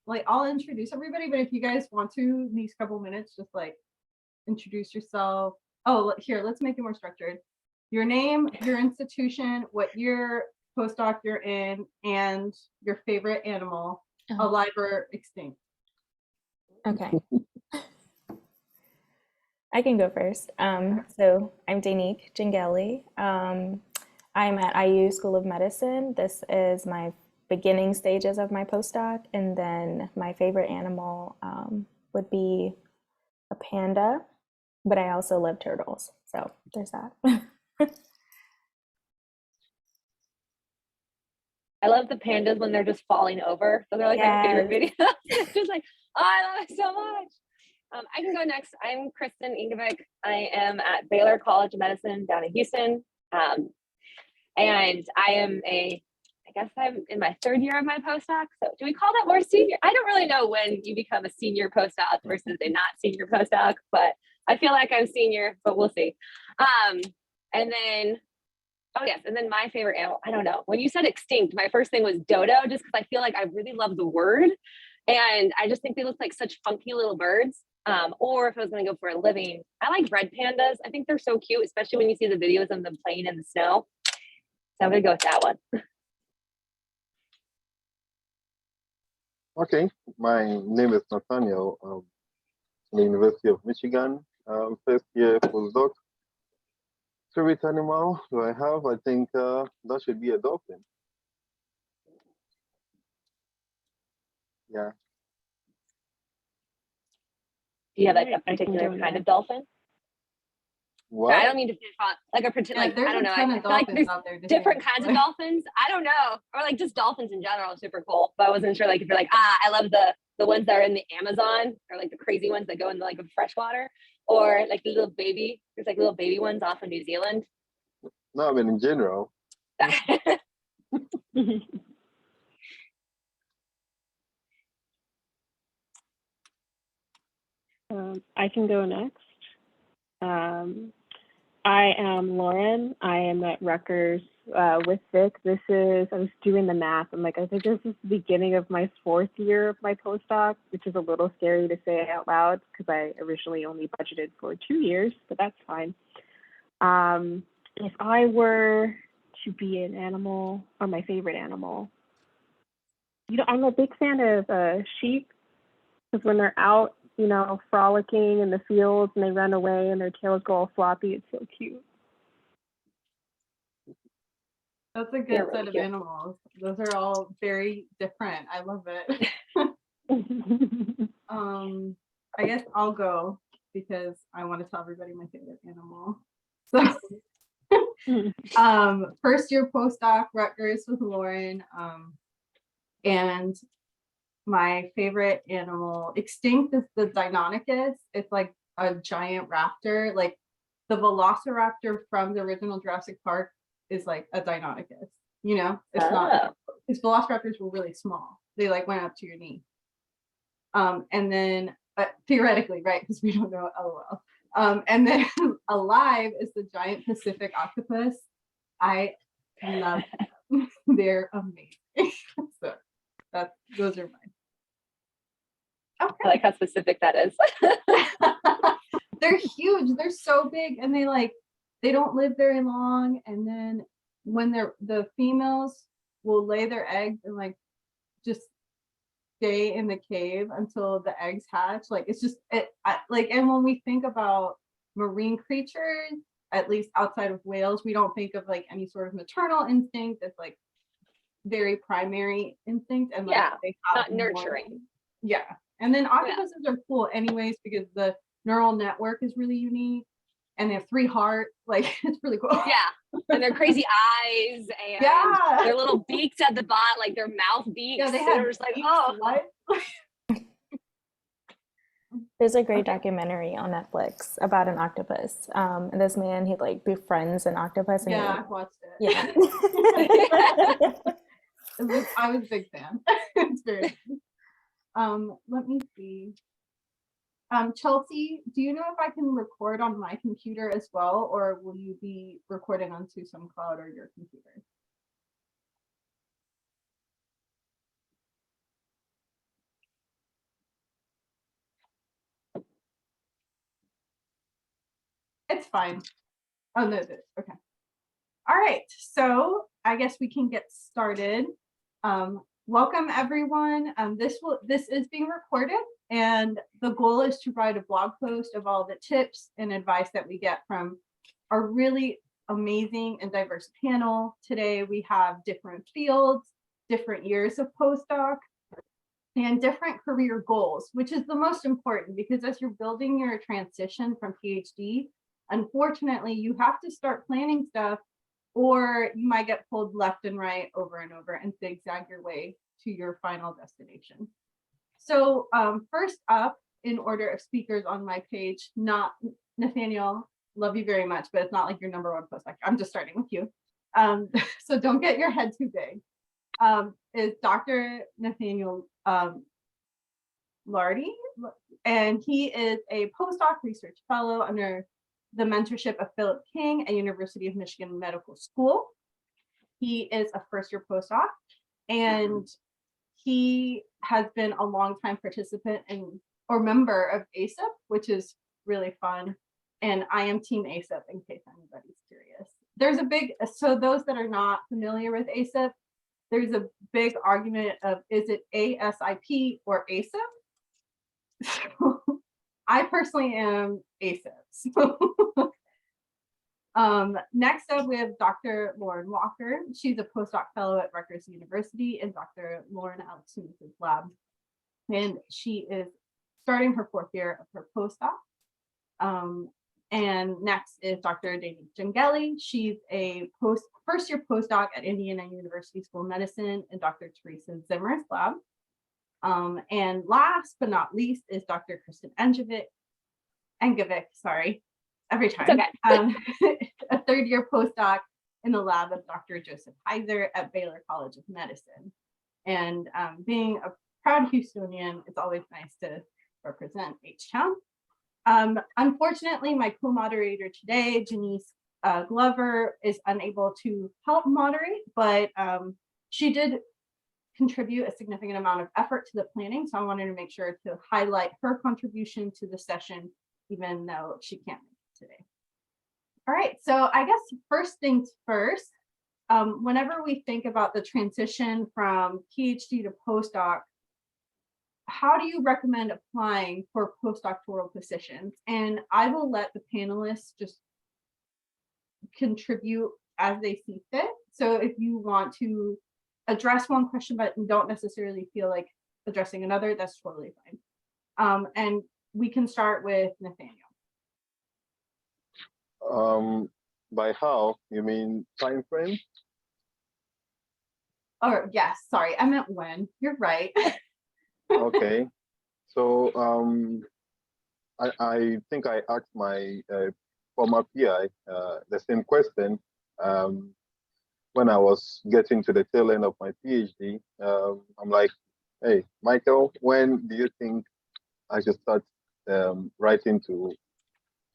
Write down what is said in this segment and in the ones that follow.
like I'll introduce everybody, but if you guys want to, these couple minutes, just like introduce yourself. Oh, here, let's make it more structured. Your name, your institution, what year postdoc you're in, and your favorite animal, alive or extinct. Okay. I can go first. So I'm Daenique Jengelley. I'm at IU School of Medicine. This is my beginning stages of my postdoc, and then my favorite animal would be a panda, but I also love turtles, so there's that. I love the pandas when they're just falling over. So they're like my favorite videos. Just like, oh, I love it so much. I can go next. I'm Kristen Engevik. I am at Baylor College of Medicine down in Houston. And I am I guess I'm in my third year of my postdoc. So do we call that more senior? I don't really know when you become a senior postdoc versus a not senior postdoc, but I feel like I'm senior, but we'll see. And then, oh yes, and then my favorite animal, I don't know. When you said extinct, my first thing was dodo, just because I feel like I really love the word. And I just think they look like such funky little birds. Or if I was going to go for a living, I like red pandas. I think they're so cute, especially when you see the videos of them playing in the snow. So I'm going to go with that one. Okay, my name is Nathaniel. I'm from the University of Michigan, first year postdoc. Favorite animal do I have? I think that should be a dolphin. Yeah. Do you have like a particular kind of dolphin? What? I don't mean to like a pretend, like, I don't know. I feel like there's different kinds of dolphins. I don't know. Or like just dolphins in general is super cool. But I wasn't sure like if you're like, I love the ones that are in the Amazon, or like the crazy ones that go in the, like freshwater, or like the little baby. There's like little baby ones off of New Zealand. No, I mean in general. I can go next. I am Lauren. I am at Rutgers with Vic. I was doing the math. I'm like, I think this is the beginning of my fourth year of my postdoc, which is a little scary to say out loud because I originally only budgeted for 2 years, but that's fine. If I were to be an animal, or my favorite animal, I'm a big fan of sheep, because when they're out, frolicking in the fields and they run away and their tails go all floppy, it's so cute. That's a good set of animals. Those are all very different. I love it. I guess I'll go because I want to tell everybody my favorite animal. So first year postdoc, Rutgers with Lauren. And my favorite animal, extinct, is the Daenique. It's like a giant raptor. Like the velociraptor from the original Jurassic Park is like a Daenique. It's not, because velociraptors were really small. They like went up to your knee. And then theoretically, right? Because we don't know, LOL. And then alive is the giant Pacific octopus. I love them. They're amazing. So those are mine. Okay. I like how specific that is. They're huge. They're so big, and they don't live very long. And then when the females will lay their eggs and just stay in the cave until the eggs hatch. It's just and when we think about marine creatures, at least outside of whales, we don't think of any sort of maternal instinct. It's very primary instinct, and they not nurturing. Yeah. And then octopuses are cool anyways because the neural network is really unique, and they have 3 hearts. It's really cool. Yeah, and their crazy eyes and their little beaks at the bottom, their mouth beaks. Yeah, they have just beaks, what? There's a great documentary on Netflix about an octopus. And this man, he befriends an octopus. And I've watched it. Yeah. I was a big fan. It's very nice. Let me see. Chelsea, do you know if I can record on my computer as well, or will you be recording onto some cloud or your computer? It's fine. Oh, no, okay. All right, so I guess we can get started. Welcome everyone. This is being recorded, and the goal is to write a blog post of all the tips and advice that we get from our really amazing and diverse panel. Today we have different fields, different years of postdoc, and different career goals, which is the most important, because as you're building your transition from PhD, unfortunately, you have to start planning stuff, or you might get pulled left and right over and over and zigzag your way to your final destination. So first up, in order of speakers on my page, not Nathaniel, love you very much, but it's not like your number one postdoc. I'm just starting with you. So don't get your head too big. Is Dr. Nathaniel Lartey, and he is a postdoc research fellow under the mentorship of Philip King at University of Michigan Medical School. He is a first-year postdoc, and he has been a long-time participant or member of ASIP, which is really fun. And I am team ASIP, in case anybody's curious. There's a big, so those that are not familiar with ASIP, there's a big argument of, is it ASIP or ASIP? So I personally am ASIP. So next up, we have Dr. Lauren Walker. She's a postdoc fellow at Rutgers University in Dr. Lauren Alexunis's lab. And she is starting her 4th year of her postdoc. And next is Dr. Daenique Jengelley. She's a first-year postdoc at Indiana University School of Medicine in Dr. Teresa Zimmer's lab. And last but not least is Dr. Kristen Engevik, sorry, every time. Okay. A 3rd-year postdoc in the lab of Dr. Joseph Heiser at Baylor College of Medicine. And being a proud Houstonian, it's always nice to represent H-Town. Unfortunately, my co-moderator today, Janiece Glover, is unable to help moderate, but she did contribute a significant amount of effort to the planning. So I wanted to make sure to highlight her contribution to the session, even though she can't make it today. All right, so I guess first things first, whenever we think about the transition from PhD to postdoc, how do you recommend applying for postdoctoral positions? And I will let the panelists just contribute as they see fit. So if you want to address one question, but don't necessarily feel like addressing another, that's totally fine. And we can start with Nathaniel. By how? You mean time frame? Or yes, sorry, I meant when. You're right. Okay. So I think I asked my former PI the same question when I was getting to the tail end of my PhD. I'm like, hey, Michael, when do you think I should start writing to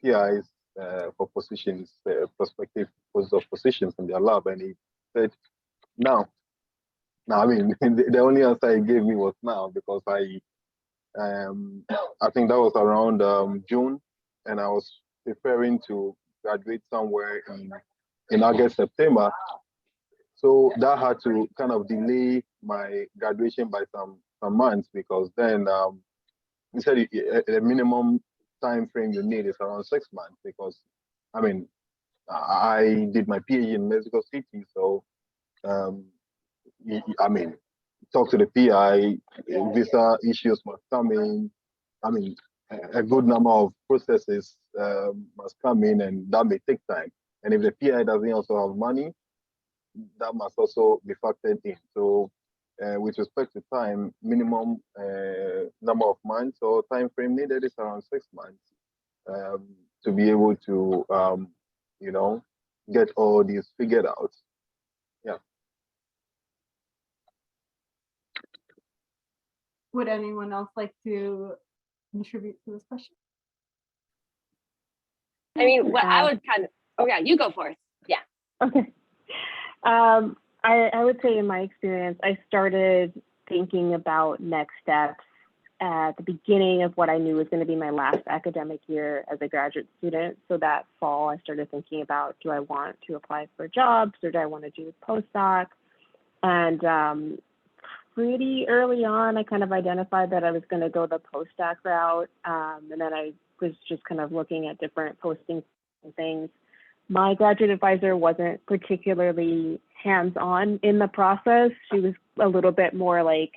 PIs for positions, prospective postdoc positions in their lab? And he said, now. Now, I mean, the only answer he gave me was now, because I think that was around June, and I was preparing to graduate somewhere in August, September. So that had to kind of delay my graduation by some months, because then he said the minimum time frame you need is around 6 months, because I mean, I did my PhD in Mexico City, so I mean, talk to the PI, visa issues must come in. I mean, a good number of processes must come in, and that may take time. And if the PI doesn't also have money, that must also be factored in. So with respect to time, minimum number of months or time frame needed is around 6 months to be able to, you know, get all these figured out. Yeah. Would anyone else like to contribute to this question? I mean, what I would kind of, oh yeah, you go first. Yeah. Okay. I would say in my experience, I started thinking about next steps at the beginning of what I knew was going to be my last academic year as a graduate student. So that fall, I started thinking about, do I want to apply for jobs or do I want to do a postdoc? And pretty early on, I kind of identified that I was going to go the postdoc route. And then I was just kind of looking at different postings and things. My graduate advisor wasn't particularly hands-on in the process. She was a little bit more like,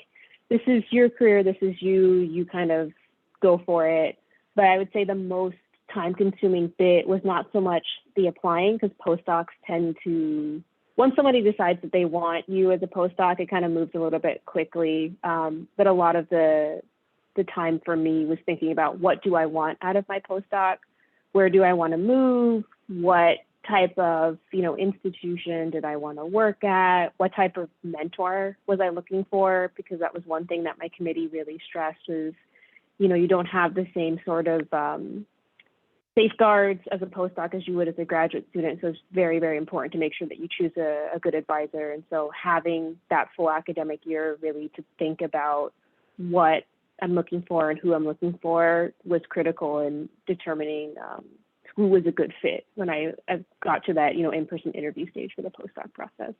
this is your career, this is you kind of go for it. But I would say the most time-consuming bit was not so much the applying, because postdocs tend to, once somebody decides that they want you as a postdoc, it kind of moves a little bit quickly. But a lot of the time for me was thinking about, what do I want out of my postdoc? Where do I want to move? What type of, institution did I want to work at? What type of mentor was I looking for? Because that was one thing that my committee really stressed is, you don't have the same sort of safeguards as a postdoc as you would as a graduate student. So it's very, very important to make sure that you choose a good advisor. And so having that full academic year really to think about what I'm looking for and who I'm looking for was critical in determining who was a good fit when I got to that, in-person interview stage for the postdoc process.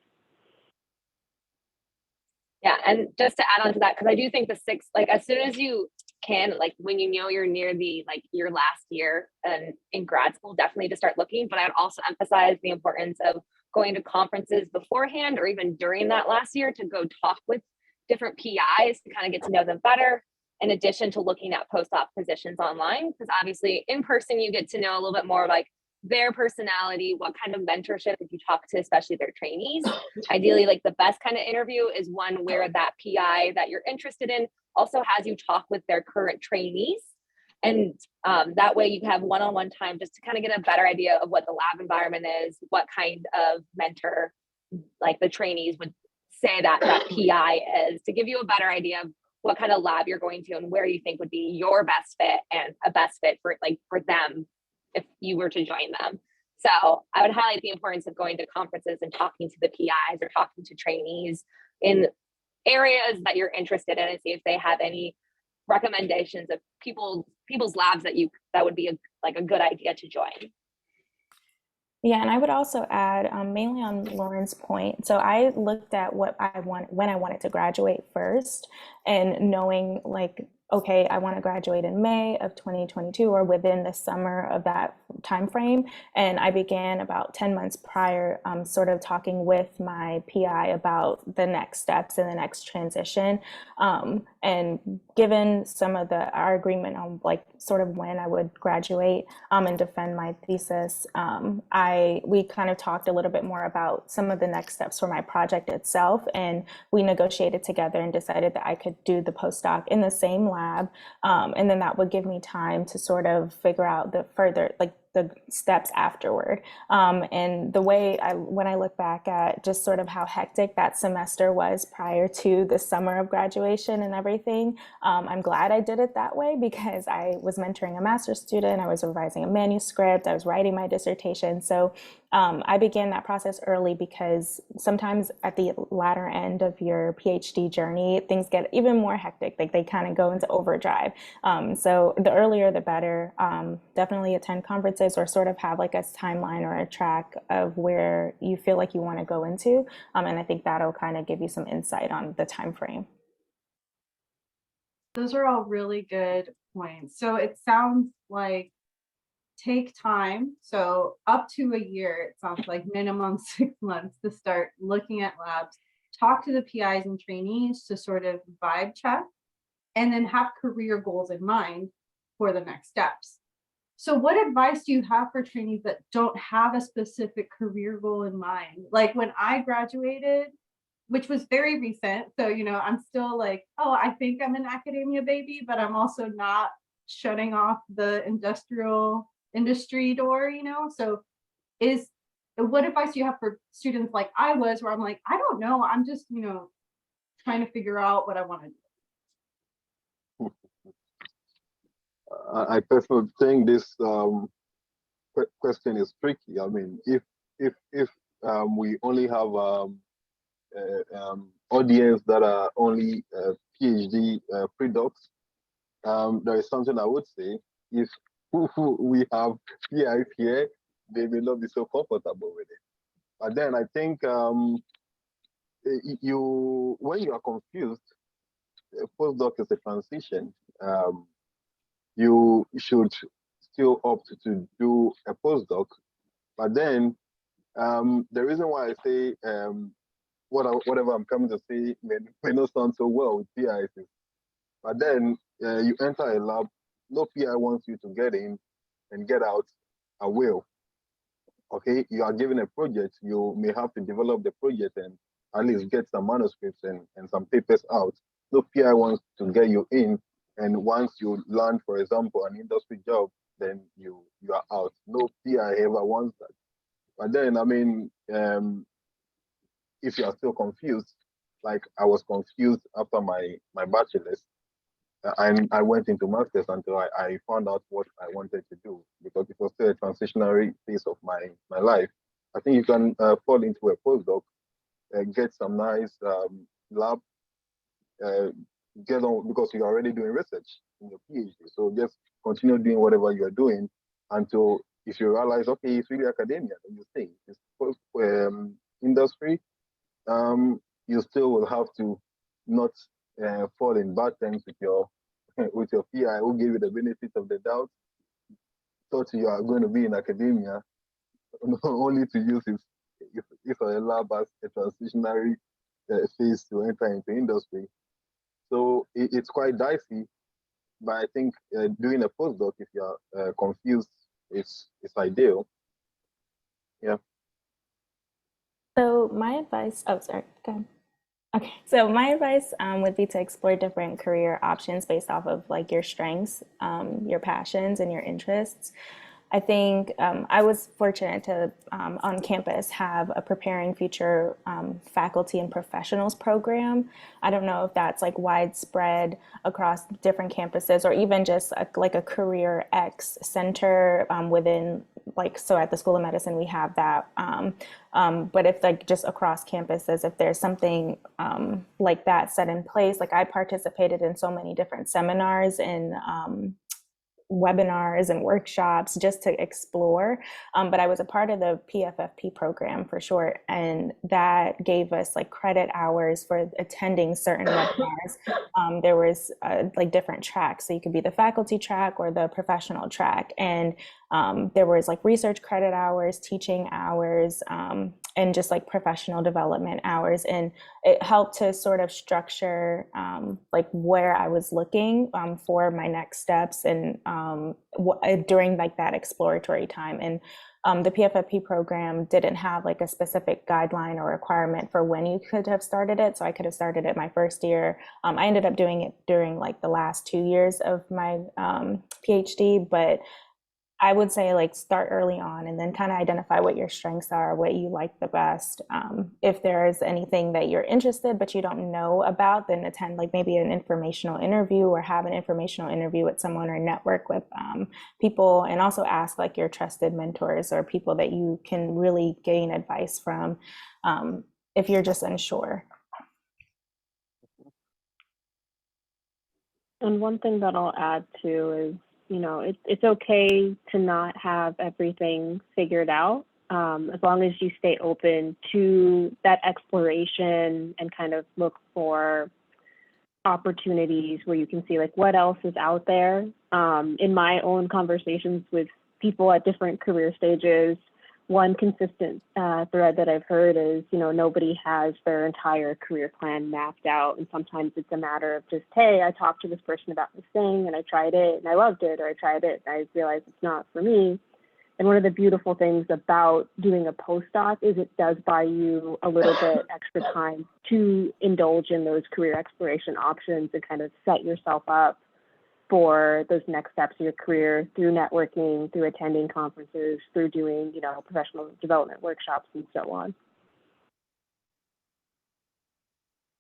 Yeah, and just to add on to that, because I do think as soon as you can, when you're near the your last year and in grad school, definitely to start looking. But I would also emphasize the importance of going to conferences beforehand or even during that last year to go talk with different PIs to kind of get to know them better, in addition to looking at postdoc positions online, because obviously in person you get to know a little bit more their personality, what kind of mentorship if you talk to especially their trainees. Ideally, the best kind of interview is one where that PI that you're interested in also has you talk with their current trainees. And that way you have one-on-one time just to kind of get a better idea of what the lab environment is, what kind of mentor the trainees would say that PI is, to give you a better idea of what kind of lab you're going to and where you think would be your best fit and a best fit for them if you were to join them. So I would highlight the importance of going to conferences and talking to the PIs or talking to trainees in areas that you're interested in and see if they have any recommendations of people's labs that would be a good idea to join. Yeah, and I would also add, mainly on Lauren's point. So I looked at what I want when I wanted to graduate first, and knowing okay, I want to graduate in May of 2022 or within the summer of that time frame. And I began about 10 months prior, sort of talking with my PI about the next steps and the next transition. And given some of our agreement on sort of when I would graduate and defend my thesis, we kind of talked a little bit more about some of the next steps for my project itself. And we negotiated together and decided that I could do the postdoc in the same lab. And then that would give me time to sort of figure out the further, the steps afterward. And the way when I look back at just sort of how hectic that semester was prior to the summer of graduation and everything, I'm glad I did it that way, because I was mentoring a master's student, I was revising a manuscript, I was writing my dissertation. So I began that process early, because sometimes at the latter end of your PhD journey, things get even more hectic. They kind of go into overdrive. So the earlier, the better. Definitely attend conferences or sort of have a timeline or a track of where you feel like you want to go into. And I think that'll kind of give you some insight on the time frame. Those are all really good points. So it sounds like take time. So up to a year, it sounds like minimum 6 months to start looking at labs, talk to the PIs and trainees to sort of vibe check, and then have career goals in mind for the next steps. So what advice do you have for trainees that don't have a specific career goal in mind? When I graduated, which was very recent, so I'm still I think I'm an academia baby, but I'm also not shutting off the industry door, so what advice do you have for students like I was, where I'm I don't know, I'm just trying to figure out what I want to do? I personally think this question is tricky. I mean, if we only have audience that are only PhD pre-docs, there is something I would say. If we have PIs here, they may not be so comfortable with it. But then I think when you are confused, postdoc is a transition. You should still opt to do a postdoc, but then the reason why I say whatever I'm coming to say may not sound so well with PIs is, but then you enter a lab, no PI wants you to get in and get out at will. Okay, you are given a project, you may have to develop the project and at least get some manuscripts and some papers out. No PI wants to get you in, and once you land, for example, an industry job, then you are out. No PI ever wants that. But then, I mean, if you are still confused, like I was confused after my bachelor's, and I went into master's until I found out what I wanted to do, because it was still a transitionary phase of my life. I think you can fall into a postdoc, get some nice lab, get on, because you're already doing research in your PhD. So just continue doing whatever you're doing until if you realize, okay, it's really academia, then you stay. It's industry, you still will have to not fall in bad terms with your PI who gave you the benefit of the doubt, thought you are going to be in academia, only to use it if a lab as a transitionary phase to enter into industry. So it's quite dicey, but I think doing a postdoc, if you're confused, it's ideal. Yeah. So my advice, oh, sorry, go ahead. Okay, so my advice would be to explore different career options based off of like your strengths, your passions, and your interests. I think I was fortunate to, on campus, have a Preparing Future Faculty and Professionals program. I don't know if that's like widespread across different campuses or even just like a Career X center within, like, so at the School of Medicine, we have that. But if like just across campuses, if there's something like that set in place, like I participated in so many different seminars and webinars and workshops just to explore. But I was a part of the PFFP program for short, and that gave us like credit hours for attending certain webinars. There was like different tracks. So you could be the faculty track or the professional track. And there was like research credit hours, teaching hours, and just like professional development hours. And it helped to sort of structure like where I was looking for my next steps and during like that exploratory time. And the PFFP program didn't have like a specific guideline or requirement for when you could have started it. So I could have started it my first year. I ended up doing it during like the last 2 years of my PhD, but I would say like start early on and then kind of identify what your strengths are, what you like the best. If there's anything that you're interested but you don't know about, then attend like maybe an informational interview or have an informational interview with someone or network with people, and also ask like your trusted mentors or people that you can really gain advice from if you're just unsure. And one thing that I'll add too is, you know, it's okay to not have everything figured out, as long as you stay open to that exploration and kind of look for opportunities where you can see like what else is out there. In my own conversations with people at different career stages, one consistent thread that I've heard is, you know, nobody has their entire career plan mapped out. And sometimes it's a matter of just, hey, I talked to this person about this thing and I tried it and I loved it, or I tried it and I realized it's not for me. And one of the beautiful things about doing a postdoc is it does buy you a little bit extra time to indulge in those career exploration options and kind of set yourself up for those next steps in your career through networking, through attending conferences, through doing, you know, professional development workshops and so on.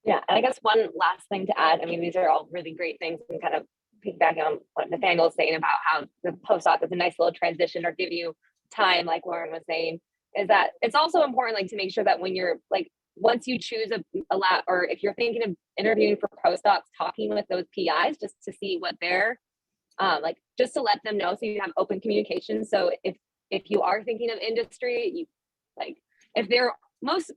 Yeah, and I guess one last thing to add, I mean, these are all really great things, and kind of piggybacking on what Nathaniel was saying about how the postdoc is a nice little transition or give you time, like Lauren was saying, is that it's also important like to make sure that when you're like, once you choose a lab, or if you're thinking of interviewing for postdocs, talking with those PIs just to see what they're like, just to let them know, so you have open communication. So if you are thinking of industry, you like, if they're most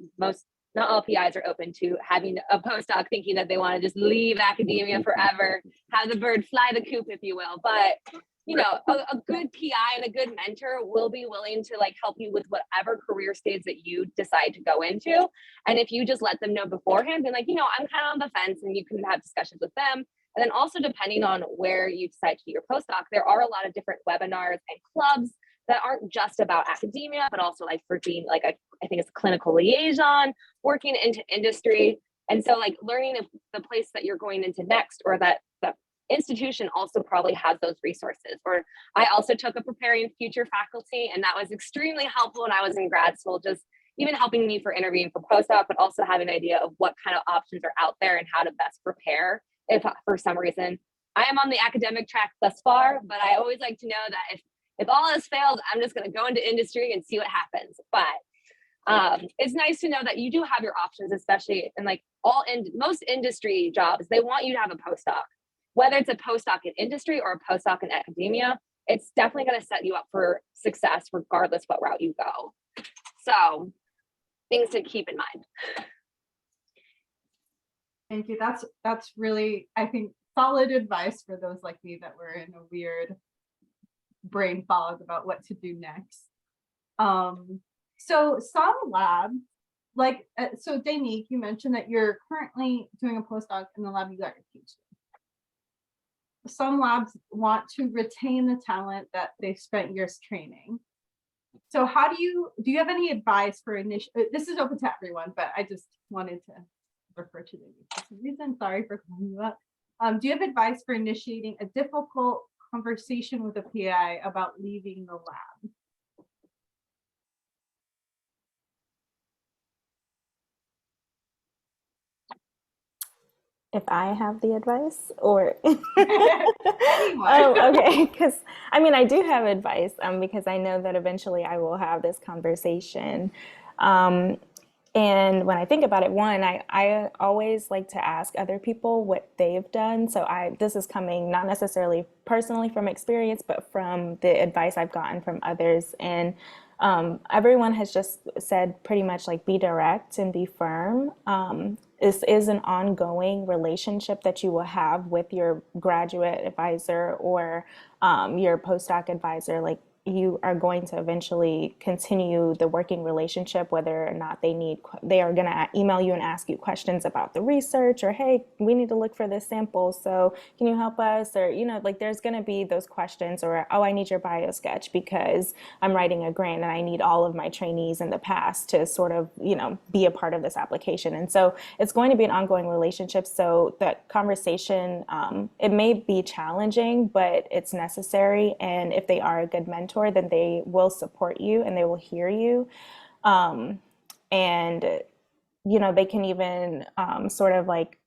not all PIs are open to having a postdoc thinking that they want to just leave academia forever, have the bird fly the coop, if you will. But you know, a good PI and a good mentor will be willing to like help you with whatever career stage that you decide to go into. And if you just let them know beforehand, then like, you know, I'm kind of on the fence, and you can have discussions with them. And then also, depending on where you decide to do your postdoc, there are a lot of different webinars and clubs that aren't just about academia, but also like for being like I think it's a clinical liaison, working into industry. And so like learning if the place that you're going into next, or that the institution also probably has those resources. Or I also took a preparing future faculty, and that was extremely helpful when I was in grad school, just even helping me for interviewing for postdoc, but also having an idea of what kind of options are out there and how to best prepare if for some reason I am on the academic track thus far. But I always like to know that if all else fails, I'm just going to go into industry and see what happens. But it's nice to know that you do have your options, especially in like most industry jobs, they want you to have a postdoc. Whether it's a postdoc in industry or a postdoc in academia, it's definitely going to set you up for success regardless what route you go. So things to keep in mind. Thank you. That's really, I think, solid advice for those like me that were in a weird brain fog about what to do next. So some labs, like, so Daenique, you mentioned that you're currently doing a postdoc in the lab you got your PhD. Some labs want to retain the talent that they've spent years training. So how do you have any advice for this is open to everyone, but I just wanted to refer to Daenique for some reason. Sorry for calling you up. Do you have advice for initiating a difficult conversation with a PI about leaving the lab? If I have the advice, or Anyone. Oh, okay. Because I mean, I do have advice because I know that eventually I will have this conversation. And when I think about it, one, I always like to ask other people what they've done. So this is coming not necessarily personally from experience, but from the advice I've gotten from others. And everyone has just said pretty much like be direct and be firm. This is an ongoing relationship that you will have with your graduate advisor or your postdoc advisor. Like, you are going to eventually continue the working relationship, whether or not they are going to email you and ask you questions about the research, or, hey, we need to look for this sample, so can you help us? Or, you know, like there's going to be those questions, or, oh, I need your bio sketch because I'm writing a grant and I need all of my trainees in the past to sort of, you know, be a part of this application. And so it's going to be an ongoing relationship. So that conversation, it may be challenging, but it's necessary. And if they are a good mentor, then they will support you and they will hear you. And, you know, they can even sort of like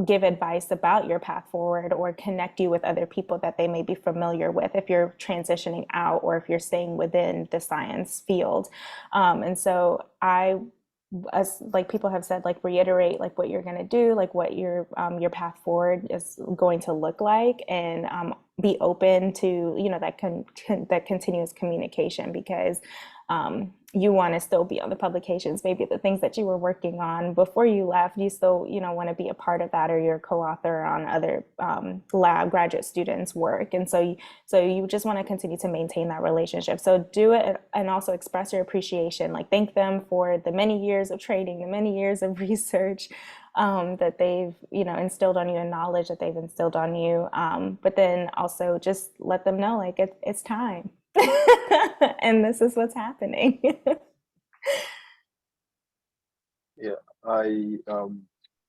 give advice about your path forward, or connect you with other people that they may be familiar with if you're transitioning out or if you're staying within the science field. And so as like people have said, like reiterate like what you're going to do, like what your path forward is going to look like, and be open to, you know, that continuous communication, because you want to still be on the publications, maybe the things that you were working on before you left, you still, you know, want to be a part of that, or you're a co-author on other lab graduate students' work. And so you just want to continue to maintain that relationship. So do it, and also express your appreciation, like thank them for the many years of training, the many years of research that they've, you know, instilled on you, and knowledge that they've instilled on you. But then also just let them know, like, it's time. And this is what's happening. Yeah, I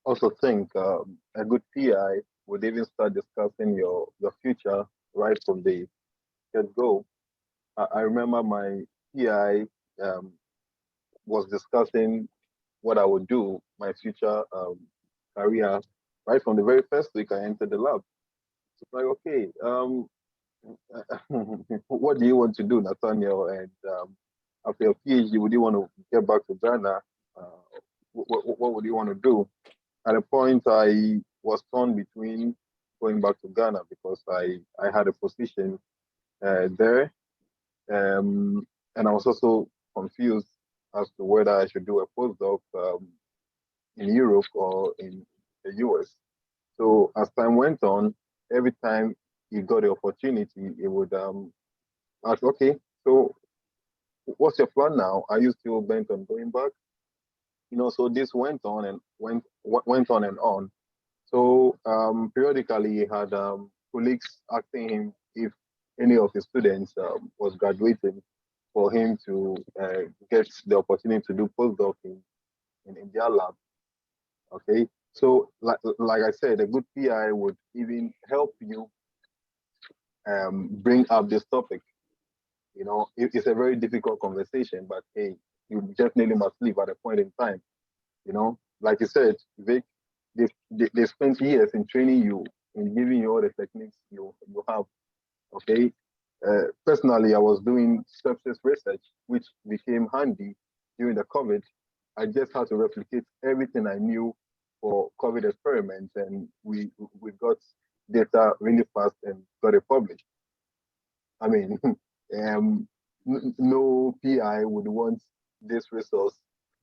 also think a good PI would even start discussing your future right from the get-go. I remember my PI was discussing what I would do, my future career, right from the very first week I entered the lab. It's like, okay, what do you want to do, Nathaniel? And after your PhD, would you want to get back to Ghana? What would you want to do? at a point I was torn between going back to Ghana because I had a position there, and I was also confused as to whether I should do a postdoc in Europe or in the US. So as time went on, every time he got the opportunity, he would ask, okay, so what's your plan now? Are you still bent on going back? So this went on and went on and on. So periodically, he had colleagues asking him if any of his students was graduating for him to get the opportunity to do postdoc in their lab. Okay, so like I said, a good PI would even help you bring up this topic. It's a very difficult conversation, but hey, you definitely must leave at a point in time. Like you said, Vic, they spent years in training you, in giving you all the techniques you have. Okay. Personally, I was doing sepsis research, which became handy during the COVID. I just had to replicate everything I knew for COVID experiments, and we got data really fast and got it published. I mean, no PI would want this resource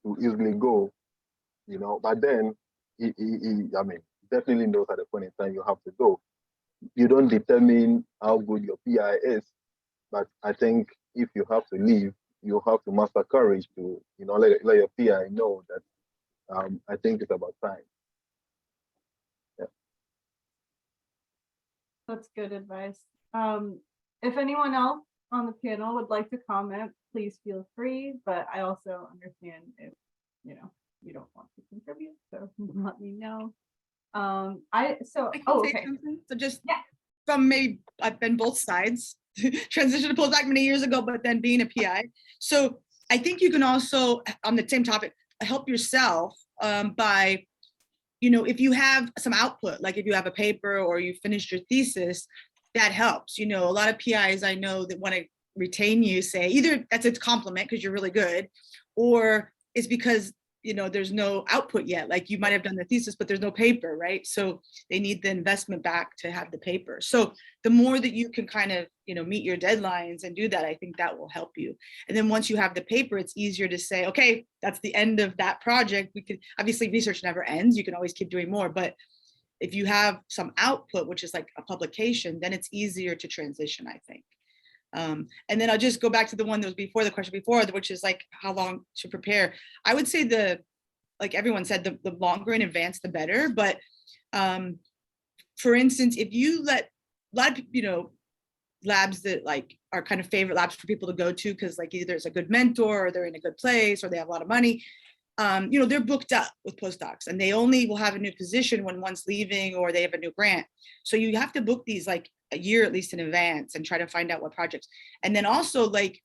to easily go, but then he definitely knows at the point in time you have to go. You don't determine how good your PI is, but I think if you have to leave, you have to muster courage to, let your PI know that I think it's about time. Yeah. That's good advice. If anyone else on the panel would like to comment, please feel free, but I also understand if, you don't want to contribute, so let me know. I can say okay. something. So just Yeah. from me, I've been both sides. Transitioned to postdoc many years ago, but then being a PI. So I think you can also, on the same topic, help yourself by, if you have some output, like if you have a paper or you finished your thesis, that helps. A lot of PIs I know that want to retain you say either that's a compliment because you're really good, or it's because there's no output yet. Like you might have done the thesis, but there's no paper, right? So they need the investment back to have the paper. So the more that you can kind of, meet your deadlines and do that, I think that will help you. And then once you have the paper, it's easier to say, okay, that's the end of that project. We could, obviously research never ends. You can always keep doing more, but if you have some output, which is like a publication, then it's easier to transition, I think. And then I'll just go back to the one that was before the question before, which is like how long to prepare. I would say like everyone said, the longer in advance, the better. But for instance, if you let a lot of labs that like are kind of favorite labs for people to go to, because like either it's a good mentor or they're in a good place or they have a lot of money, they're booked up with postdocs and they only will have a new position when one's leaving or they have a new grant. So you have to book these like a year at least in advance and try to find out what projects. And then also like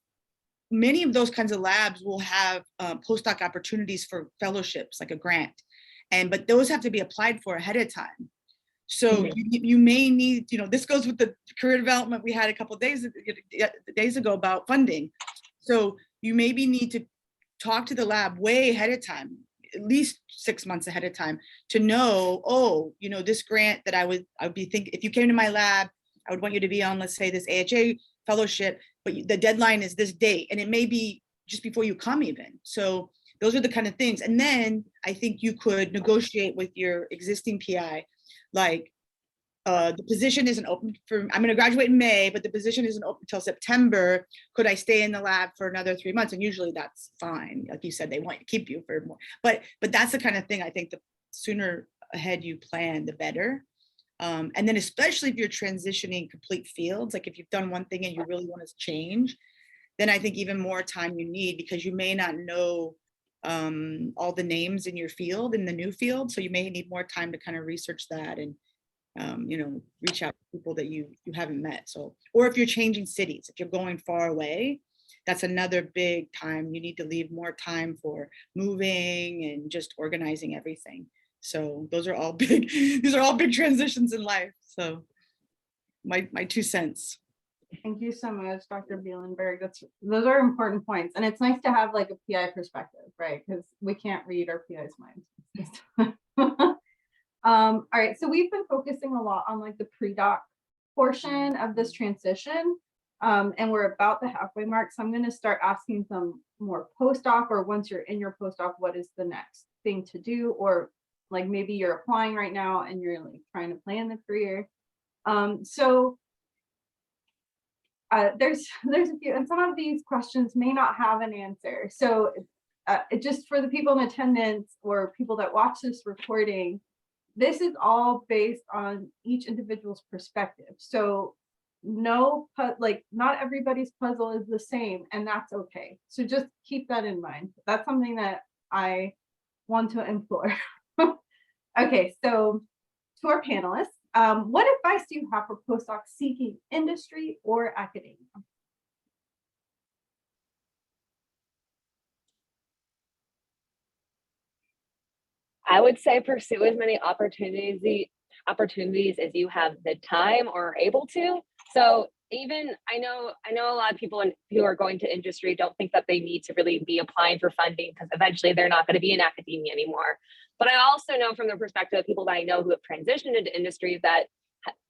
many of those kinds of labs will have postdoc opportunities for fellowships, like a grant. But those have to be applied for ahead of time. So you may need, this goes with the career development we had a couple of days ago about funding. So you maybe need to talk to the lab way ahead of time, at least 6 months ahead of time, to know, this grant that I would be thinking, if you came to my lab, I would want you to be on, let's say, this AHA fellowship, but the deadline is this date, and it may be just before you come even. So those are the kind of things. And then I think you could negotiate with your existing PI, like the position isn't open for, I'm going to graduate in May, but the position isn't open until September. Could I stay in the lab for another 3 months? And usually that's fine. Like you said, they want to keep you for more. But that's the kind of thing I think the sooner ahead you plan, the better. And then especially if you're transitioning complete fields, like if you've done one thing and you really want to change, then I think even more time you need, because you may not know all the names in your field, in the new field. So you may need more time to kind of research that and reach out to people that you haven't met. So, or if you're changing cities, if you're going far away, that's another big time. You need to leave more time for moving and just organizing everything. So those are all big, these are all big transitions in life. So my 2 cents. Thank you so much, Dr. Bielenberg. Those are important points. And it's nice to have like a PI perspective, right? Because we can't read our PI's minds. All right, so we've been focusing a lot on like the pre-doc portion of this transition. And we're about the halfway mark. So I'm going to start asking some more postdoc, or once you're in your postdoc, what is the next thing to do? Or like maybe you're applying right now and you're like trying to plan the career. There's a few, and some of these questions may not have an answer. So just for the people in attendance or people that watch this recording, this is all based on each individual's perspective. So not everybody's puzzle is the same, and that's okay. So just keep that in mind. That's something that I want to implore. Okay, so to our panelists, what advice do you have for postdocs seeking industry or academia? I would say pursue as many opportunities as you have the time or are able to. So even I know a lot of people who are going to industry don't think that they need to really be applying for funding, because eventually they're not going to be in academia anymore. But I also know from the perspective of people that I know who have transitioned into industry that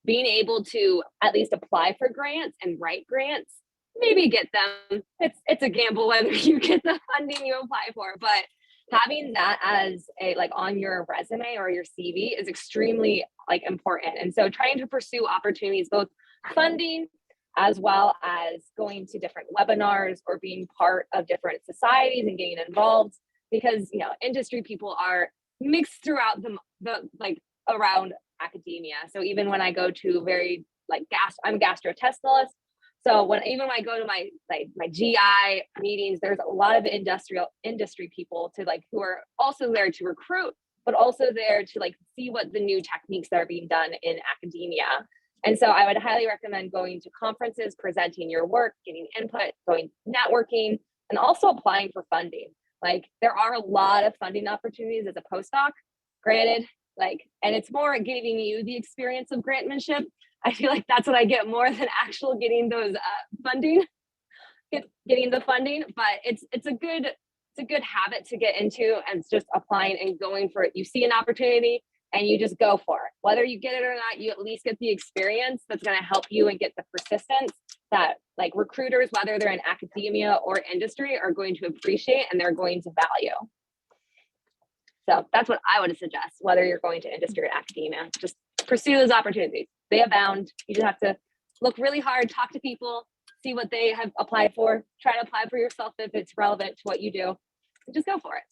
being able to at least apply for grants and write grants, maybe get them, it's a gamble whether you get the funding you apply for, but having that as a like on your resume or your CV is extremely like important. And so trying to pursue opportunities, both funding as well as going to different webinars or being part of different societies and getting involved, because industry people are mixed throughout the like around academia. So even when I go to very like I'm a gastrointestinalist. So when I go to my GI meetings, there's a lot of industry people who are also there to recruit, but also there to see what the new techniques that are being done in academia. And so I would highly recommend going to conferences, presenting your work, getting input, going networking, and also applying for funding. There are a lot of funding opportunities as a postdoc, granted, and it's more giving you the experience of grantmanship. I feel like that's what I get more than actual getting those getting the funding, but it's a good habit to get into, and it's just applying and going for it. You see an opportunity and you just go for it. Whether you get it or not, you at least get the experience that's going to help you and get the persistence that recruiters, whether they're in academia or industry, are going to appreciate and they're going to value. So that's what I would suggest, whether you're going to industry or academia, just pursue those opportunities. They abound. You just have to look really hard, talk to people, see what they have applied for, try to apply for yourself if it's relevant to what you do, and just go for it.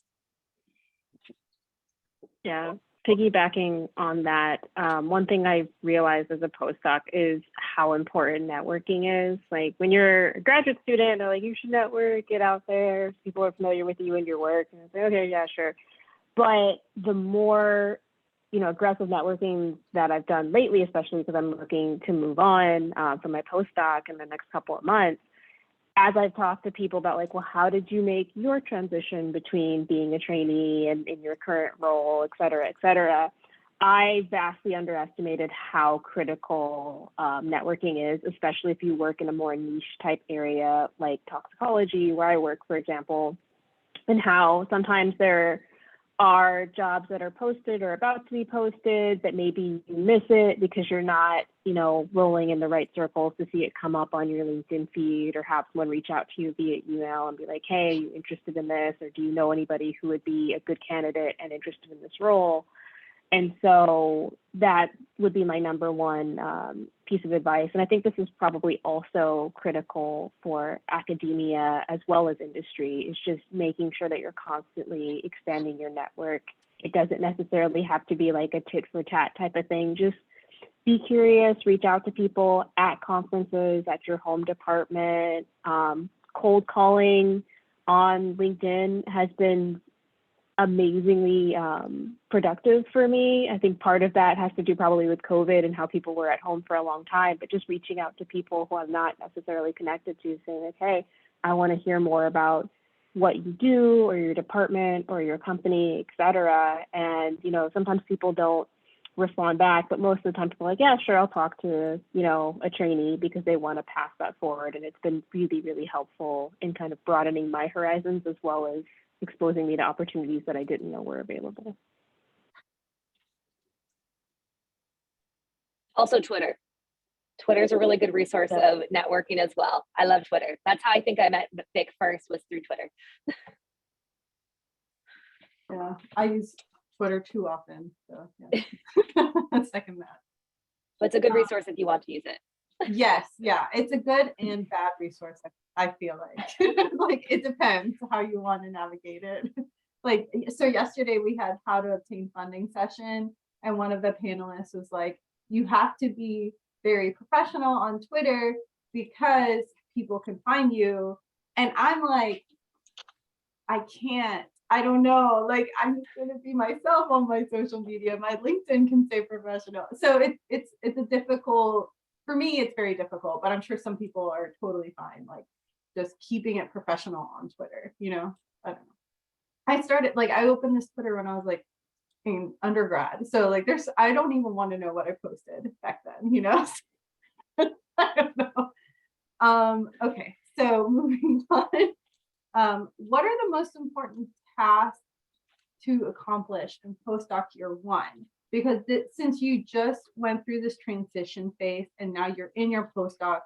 Yeah, piggybacking on that, one thing I realized as a postdoc is how important networking is. When you're a graduate student, they're you should network, get out there, people are familiar with you and your work, and I say, okay, yeah, sure. But the more aggressive networking that I've done lately, especially because I'm looking to move on from my postdoc in the next couple of months, as I've talked to people about well, how did you make your transition between being a trainee and in your current role, et cetera, I vastly underestimated how critical networking is, especially if you work in a more niche type area like toxicology, where I work, for example, and how sometimes there are jobs that are posted or about to be posted that maybe you miss it because you're not, rolling in the right circles to see it come up on your LinkedIn feed, or have someone reach out to you via email and be like, hey, are you interested in this? Or do you know anybody who would be a good candidate and interested in this role? And so that would be my number one piece of advice. And I think this is probably also critical for academia as well as industry, is just making sure that you're constantly expanding your network. It doesn't necessarily have to be a tit for tat type of thing. Just be curious, reach out to people at conferences, at your home department. Cold calling on LinkedIn has been amazingly productive for me. I think part of that has to do probably with COVID and how people were at home for a long time, but just reaching out to people who I'm not necessarily connected to, saying hey, I want to hear more about what you do or your department or your company, et cetera. And, sometimes people don't respond back, but most of the time people are yeah, sure, I'll talk to, a trainee, because they want to pass that forward. And it's been really, really helpful in kind of broadening my horizons, as well as exposing me to opportunities that I didn't know were available. Also Twitter. Twitter's a really good resource of networking as well. I love Twitter. That's how I think I met Vic first, was through Twitter. Yeah, I use Twitter too often, so yeah. Second that. But it's a good resource if you want to use it. Yes, yeah, it's a good and bad resource. I feel like like it depends how you want to navigate it. Like, so yesterday we had how to obtain funding session, and one of the panelists was like, you have to be very professional on Twitter because people can find you. And I'm like, I can't. I don't know. Like, I'm just gonna be myself on my social media. My LinkedIn can say professional. So it's a difficult, for me, it's very difficult, but I'm sure some people are totally fine, like just keeping it professional on Twitter, you know? I don't know. I started, like, I opened this Twitter when I was like in undergrad. So like I don't even want to know what I posted back then, you know? I don't know. Okay, so moving on. What are the most important tasks to accomplish in postdoc year one? Because since you just went through this transition phase and now you're in your postdoc,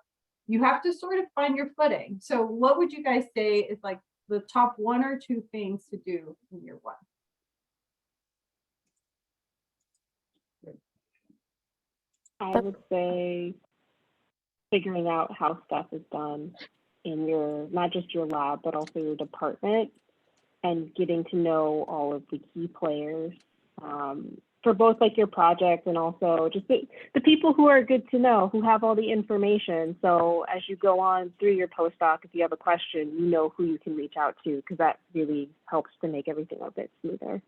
you have to sort of find your footing. So what would you guys say is like the top 1 or 2 things to do in year one? I would say figuring out how stuff is done in your, not just your lab, but also your department, and getting to know all of the key players for both like your project and also just the people who are good to know, who have all the information. So as you go on through your postdoc, if you have a question, you know who you can reach out to, because that really helps to make everything a bit smoother.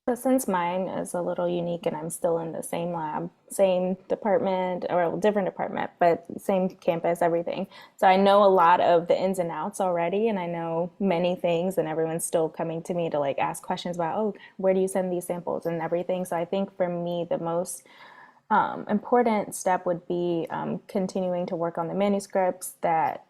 So since mine is a little unique and I'm still in the same lab, same department, or different department, but same campus, everything. So I know a lot of the ins and outs already, and I know many things, and everyone's still coming to me to like ask questions about, oh, where do you send these samples and everything. So I think for me, the most important step would be continuing to work on the manuscripts that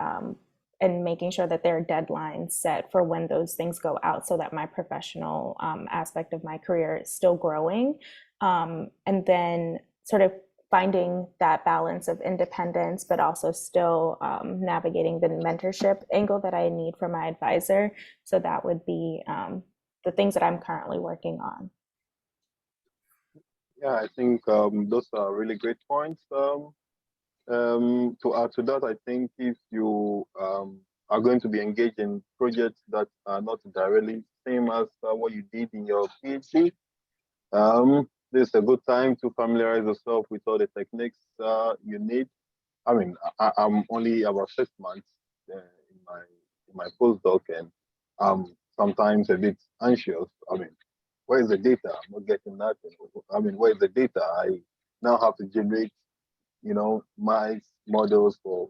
and making sure that there are deadlines set for when those things go out, so that my professional aspect of my career is still growing. And then sort of finding that balance of independence, but also still navigating the mentorship angle that I need from my advisor. So that would be the things that I'm currently working on. Yeah, I think those are really great points. To add to that, I think if you are going to be engaged in projects that are not directly same as what you did in your PhD, this is a good time to familiarize yourself with all the techniques you need. I mean, I'm only about 6 months in my postdoc, and I'm sometimes a bit anxious. I mean, where is the data? I'm not getting nothing. I mean, where is the data? I now have to generate, mice models for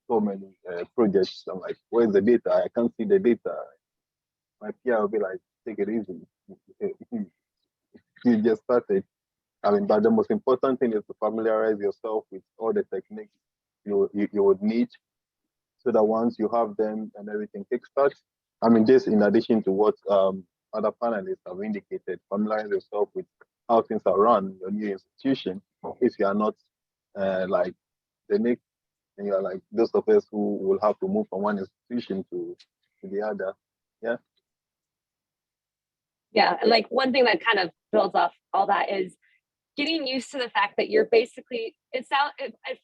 so many projects. I'm like, where's the data? I can't see the data. My peer will be like, take it easy. You just started. I mean, but the most important thing is to familiarize yourself with all the techniques you would need, so that once you have them and everything kickstarts. I mean, this in addition to what other panelists have indicated, familiarize yourself with how things are run in your new institution. If you are not like Daenique, and you are like those of us who will have to move from one institution to the other. Yeah. Yeah, and like one thing that kind of builds off all that is getting used to the fact that you're basically, it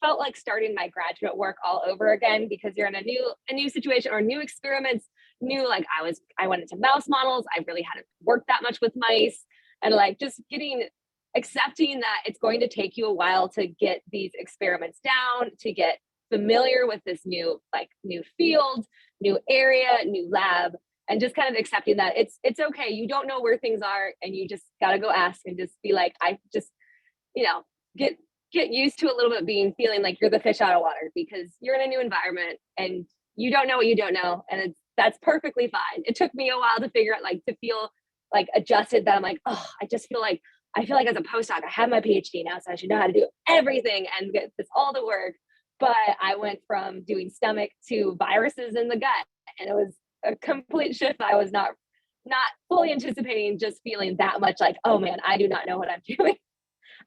felt like starting my graduate work all over again, because you're in a new situation or new experiments, like I went into mouse models. I really hadn't worked that much with mice, and like just accepting that it's going to take you a while to get these experiments down, to get familiar with this new field, new area, new lab, and just kind of accepting that it's okay. You don't know where things are, and you just got to go ask and just be like, I just, get used to a little bit feeling like you're the fish out of water, because you're in a new environment and you don't know what you don't know. And that's perfectly fine. It took me a while to figure out, to feel like adjusted, that I'm like, oh, I feel like as a postdoc, I have my PhD now, so I should know how to do everything and get all the work. But I went from doing stomach to viruses in the gut, and it was a complete shift I was not not fully anticipating just feeling that much like, oh man, I do not know what I'm doing.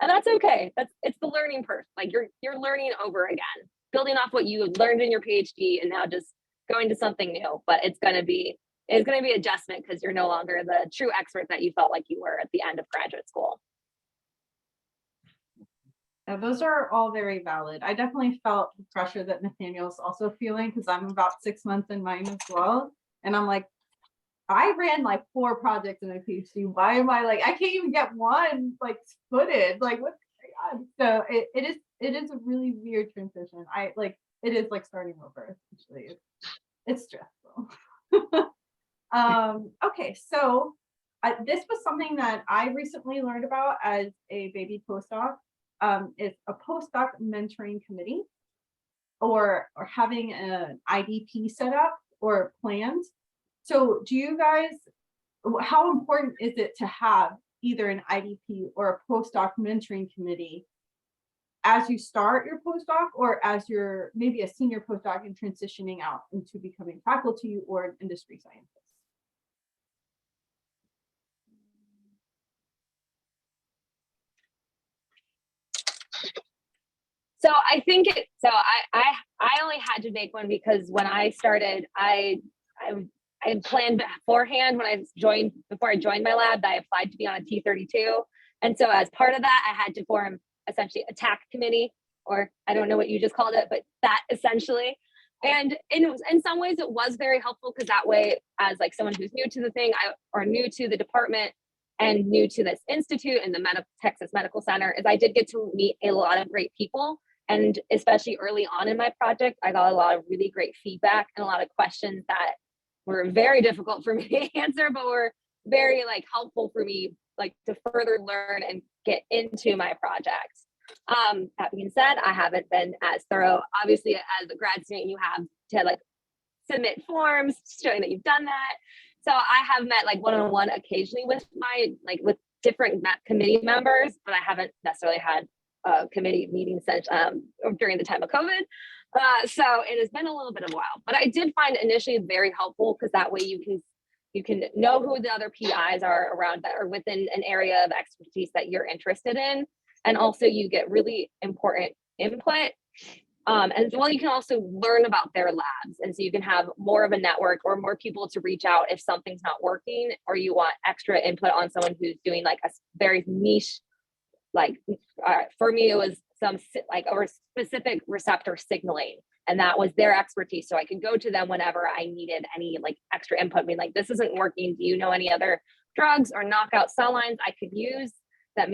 And that's okay. It's the learning curve. Like you're learning over again, building off what you learned in your PhD and now just going to something new. But it's gonna be adjustment because you're no longer the true expert that you felt like you were at the end of graduate school. Now, those are all very valid. I definitely felt the pressure that Nathaniel's also feeling because I'm about 6 months in mine as well. And I'm like, I ran like 4 projects in a PhD. Why am I like, I can't even get one like footed. Like what's going on? So it is a really weird transition. It is like starting over, essentially. It's stressful. Okay, so this was something that I recently learned about as a baby postdoc. It's a postdoc mentoring committee or having an IDP set up or planned. So do you guys, how important is it to have either an IDP or a postdoc mentoring committee as you start your postdoc or as you're maybe a senior postdoc and transitioning out into becoming faculty or an industry scientist? So I think I only had to make one because when I started, I had planned beforehand before I joined my lab that I applied to be on a T32. And so as part of that, I had to form essentially a TAC committee, or I don't know what you just called it, but that essentially. And in some ways it was very helpful because that way, as like someone who's new to the thing or new to the department and new to this institute and the Texas Medical Center, is I did get to meet a lot of great people. And especially early on in my project, I got a lot of really great feedback and a lot of questions that were very difficult for me to answer, but were very like helpful for me, like to further learn and get into my projects. That being said, I haven't been as thorough. Obviously, as a grad student, you have to like submit forms showing that you've done that. So I have met like one-on-one occasionally with with different committee members, but I haven't necessarily had committee meetings since during the time of COVID. So it has been a little bit of a while, but I did find initially very helpful because that way you can know who the other PIs are around that are within an area of expertise that you're interested in. And also you get really important input. And well, you can also learn about their labs. And so you can have more of a network or more people to reach out if something's not working, or you want extra input on someone who's doing like a very niche, for me, it was a specific receptor signaling, and that was their expertise. So I could go to them whenever I needed any like extra input, being like, this isn't working. Do you know any other drugs or knockout cell lines I could use that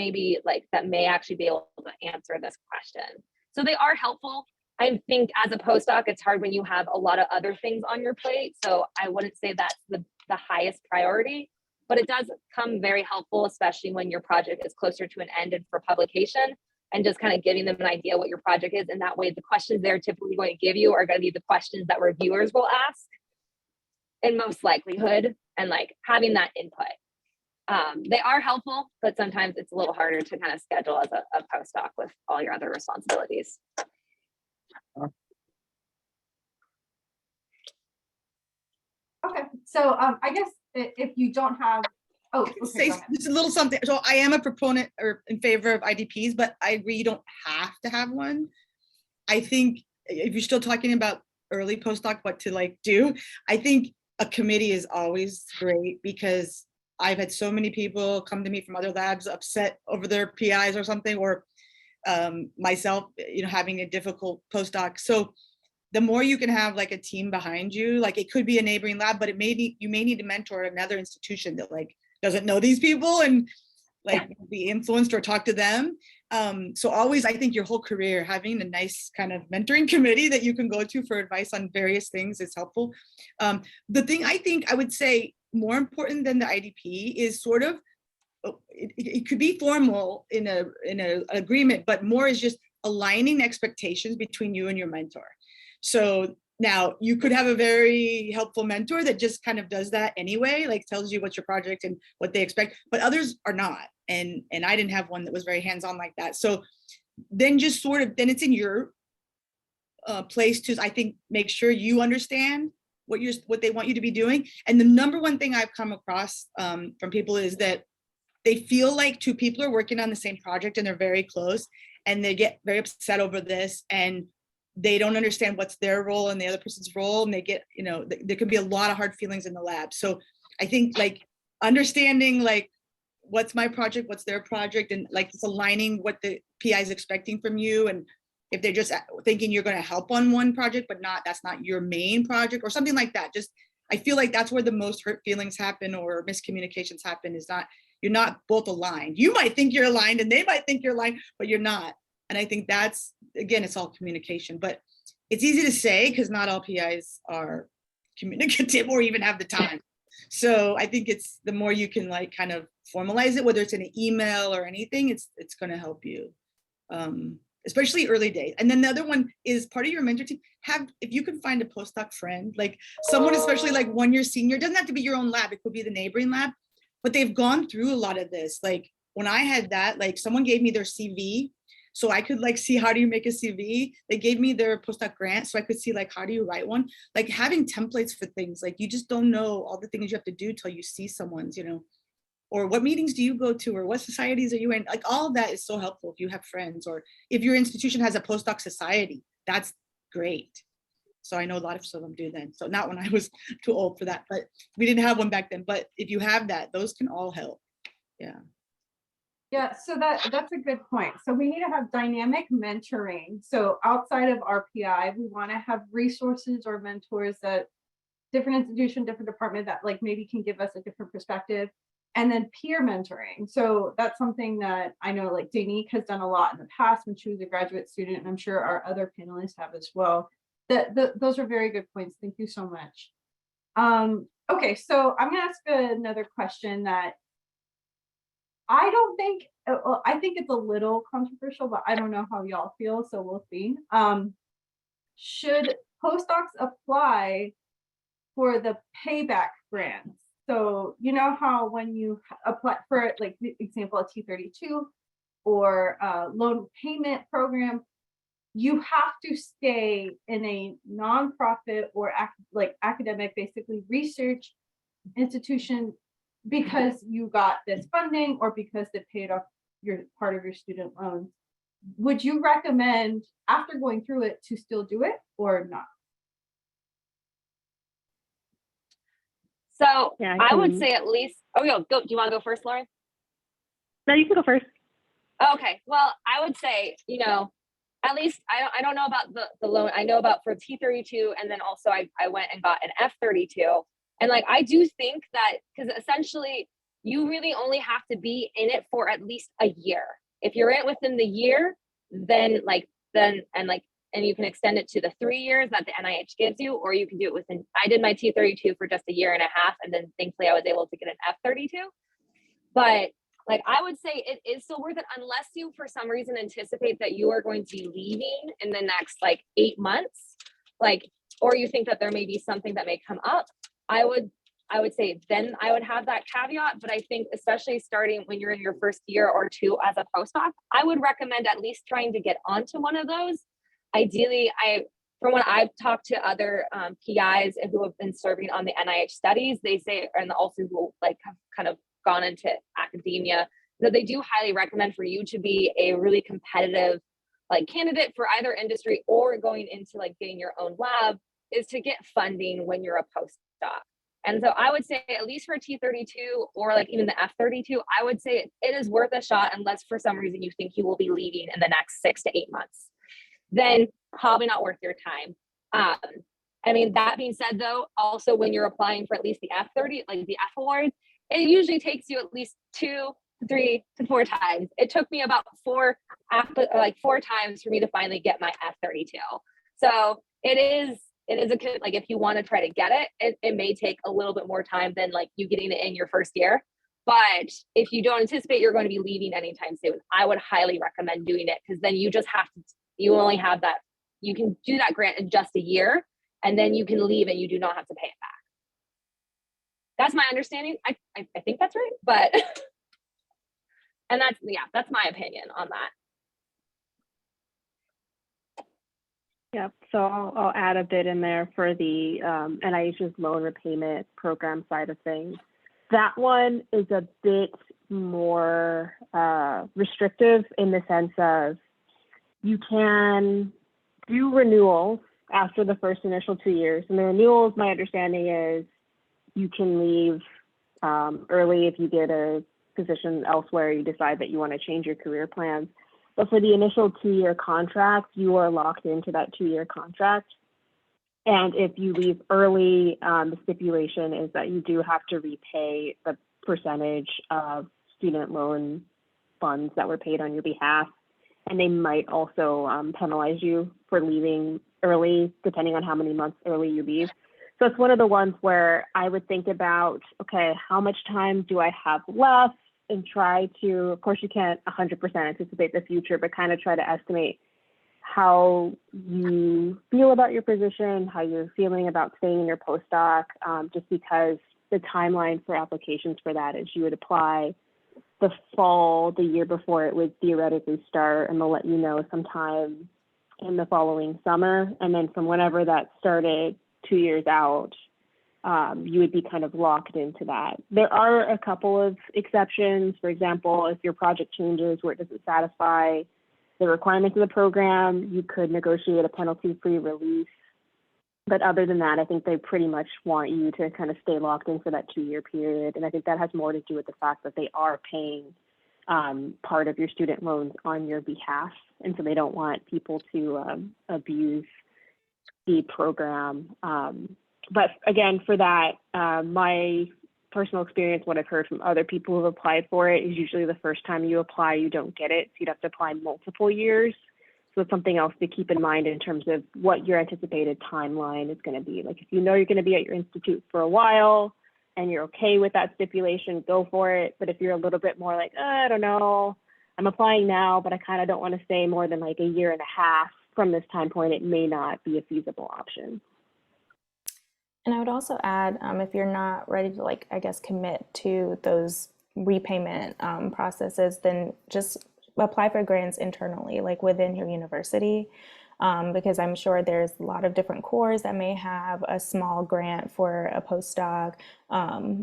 that may actually be able to answer this question? So they are helpful. I think as a postdoc, it's hard when you have a lot of other things on your plate. So I wouldn't say that's the highest priority, but it does come very helpful, especially when your project is closer to an end and for publication, and just kind of giving them an idea what your project is. And that way the questions they're typically going to give you are going to be the questions that reviewers will ask in most likelihood, and like having that input. They are helpful, but sometimes it's a little harder to kind of schedule as a postdoc with all your other responsibilities. Okay, so I guess if you don't have, Say just a little something. So I am a proponent or in favor of IDPs, but I agree you don't have to have one. I think if you're still talking about early postdoc, what to like do, I think a committee is always great, because I've had so many people come to me from other labs upset over their PIs or something, or myself, having a difficult postdoc. So the more you can have like a team behind you, like it could be a neighboring lab, but you may need to mentor another institution that like doesn't know these people and like be influenced or talk to them. So always, I think your whole career, having a nice kind of mentoring committee that you can go to for advice on various things is helpful. The thing I think I would say more important than the IDP is sort of, it could be formal in a agreement, but more is just aligning expectations between you and your mentor. So now you could have a very helpful mentor that just kind of does that anyway, like tells you what's your project and what they expect, but others are not. And I didn't have one that was very hands-on like that. So then just sort of, then it's in your place to, I think, make sure you understand what they want you to be doing. And the number one thing I've come across from people is that they feel like two people are working on the same project and they're very close, and they get very upset over this, and they don't understand what's their role and the other person's role, and they get, you know, there can be a lot of hard feelings in the lab. So I think like understanding like what's my project, what's their project, and like it's aligning what the PI is expecting from you, and if they're just thinking you're going to help on one project but that's not your main project or something like that. Just I feel like that's where the most hurt feelings happen or miscommunications happen, is not, you're not both aligned. You might think you're aligned and they might think you're aligned, but you're not. And I think that's, again, it's all communication, but it's easy to say because not all PIs are communicative or even have the time. So I think it's the more you can like kind of formalize it, whether it's in an email or anything, it's going to help you, especially early days. And then the other one is part of your mentor team. If you can find a postdoc friend, like someone, especially like 1 year senior, it doesn't have to be your own lab. It could be the neighboring lab, but they've gone through a lot of this. Like when I had that, like someone gave me their CV so I could like see how do you make a CV. They gave me their postdoc grant so I could see like how do you write one. Like having templates for things, like you just don't know all the things you have to do till you see someone's, you know, or what meetings do you go to, or what societies are you in? Like all of that is so helpful if you have friends, or if your institution has a postdoc society, that's great. So I know a lot of them do then. So not when I was too old for that, but we didn't have one back then. But if you have that, those can all help. Yeah. Yeah, so that's a good point. So we need to have dynamic mentoring. So outside of RPI, we want to have resources or mentors that different institution, different department that like maybe can give us a different perspective. And then peer mentoring. So that's something that I know like Daenique has done a lot in the past when she was a graduate student, and I'm sure our other panelists have as well. Those are very good points. Thank you so much. Okay, so I'm gonna ask another question that I don't think, well, I think it's a little controversial, but I don't know how y'all feel, so we'll see. Should postdocs apply for the payback grants? So you know how when you apply for, like, the example, a T32 or a loan payment program, you have to stay in a nonprofit or academic, basically research institution, because you got this funding or because they paid off your part of your student loans. Would you recommend after going through it to still do it or not? So Yeah, I would say at least, go. Do you want to go first, Lauren? No, you can go first. Okay. Well, I would say, you know, at least I don't know about the loan. I know about for T32, and then also I went and got an F32. And like, I do think that, because essentially you really only have to be in it for at least a year. If you're in it within the year, then and you can extend it to the 3 years that the NIH gives you, or you can do it within, I did my T32 for just a year and a half. And then thankfully I was able to get an F32. But like, I would say it is still worth it, unless you for some reason anticipate that you are going to be leaving in the next like 8 months, like, or you think that there may be something that may come up. I would say then I would have that caveat. But I think especially starting when you're in your first year or two as a postdoc, I would recommend at least trying to get onto one of those. Ideally, from what I've talked to other PIs who have been serving on the NIH studies, they say, and also who like have kind of gone into academia, that they do highly recommend for you to be a really competitive like candidate for either industry or going into like getting your own lab, is to get funding when you're a postdoc. And so I would say at least for T32 or like even the F32, I would say it is worth a shot, unless for some reason you think you will be leaving in the next 6 to 8 months. Then probably not worth your time. I mean, that being said though, also when you're applying for at least the F30, like the F awards, it usually takes you at least 2, 3 to 4 times. It took me about 4 times for me to finally get my F32. So it is a good, like, if you want to try to get it may take a little bit more time than like you getting it in your first year. But if you don't anticipate you're going to be leaving anytime soon, I would highly recommend doing it, because then you just have to, you only have that, you can do that grant in just a year, and then you can leave and you do not have to pay it back. That's my understanding. I think that's right, but and that's my opinion on that. Yep. So I'll add a bit in there for the NIH's loan repayment program side of things. That one is a bit more restrictive in the sense of you can do renewals after the first initial 2 years. And the renewals, my understanding is you can leave early if you get a position elsewhere, you decide that you want to change your career plans. But for the initial 2-year contract, you are locked into that 2-year contract. And if you leave early, the stipulation is that you do have to repay the percentage of student loan funds that were paid on your behalf. And they might also penalize you for leaving early, depending on how many months early you leave. So it's one of the ones where I would think about, okay, how much time do I have left? And try to, of course, you can't 100% anticipate the future, but kind of try to estimate how you feel about your position, how you're feeling about staying in your postdoc, just because the timeline for applications for that is you would apply the fall, the year before it would theoretically start, and they'll let you know sometime in the following summer. And then from whenever that started 2 years out, you would be kind of locked into that. There are a couple of exceptions. For example, if your project changes where it doesn't satisfy the requirements of the program, you could negotiate a penalty-free release. But other than that, I think they pretty much want you to kind of stay locked in for that 2-year period. And I think that has more to do with the fact that they are paying part of your student loans on your behalf. And so they don't want people to abuse the program. But again, for that, my personal experience, what I've heard from other people who've applied for it is usually the first time you apply, you don't get it. So you'd have to apply multiple years. So it's something else to keep in mind in terms of what your anticipated timeline is going to be. Like if you know you're going to be at your institute for a while and you're okay with that stipulation, go for it. But if you're a little bit more like, I don't know, I'm applying now, but I kind of don't want to stay more than like a year and a half from this time point, it may not be a feasible option. And I would also add, if you're not ready to, like, I guess, commit to those repayment processes, then just apply for grants internally, like within your university, because I'm sure there's a lot of different cores that may have a small grant for a postdoc,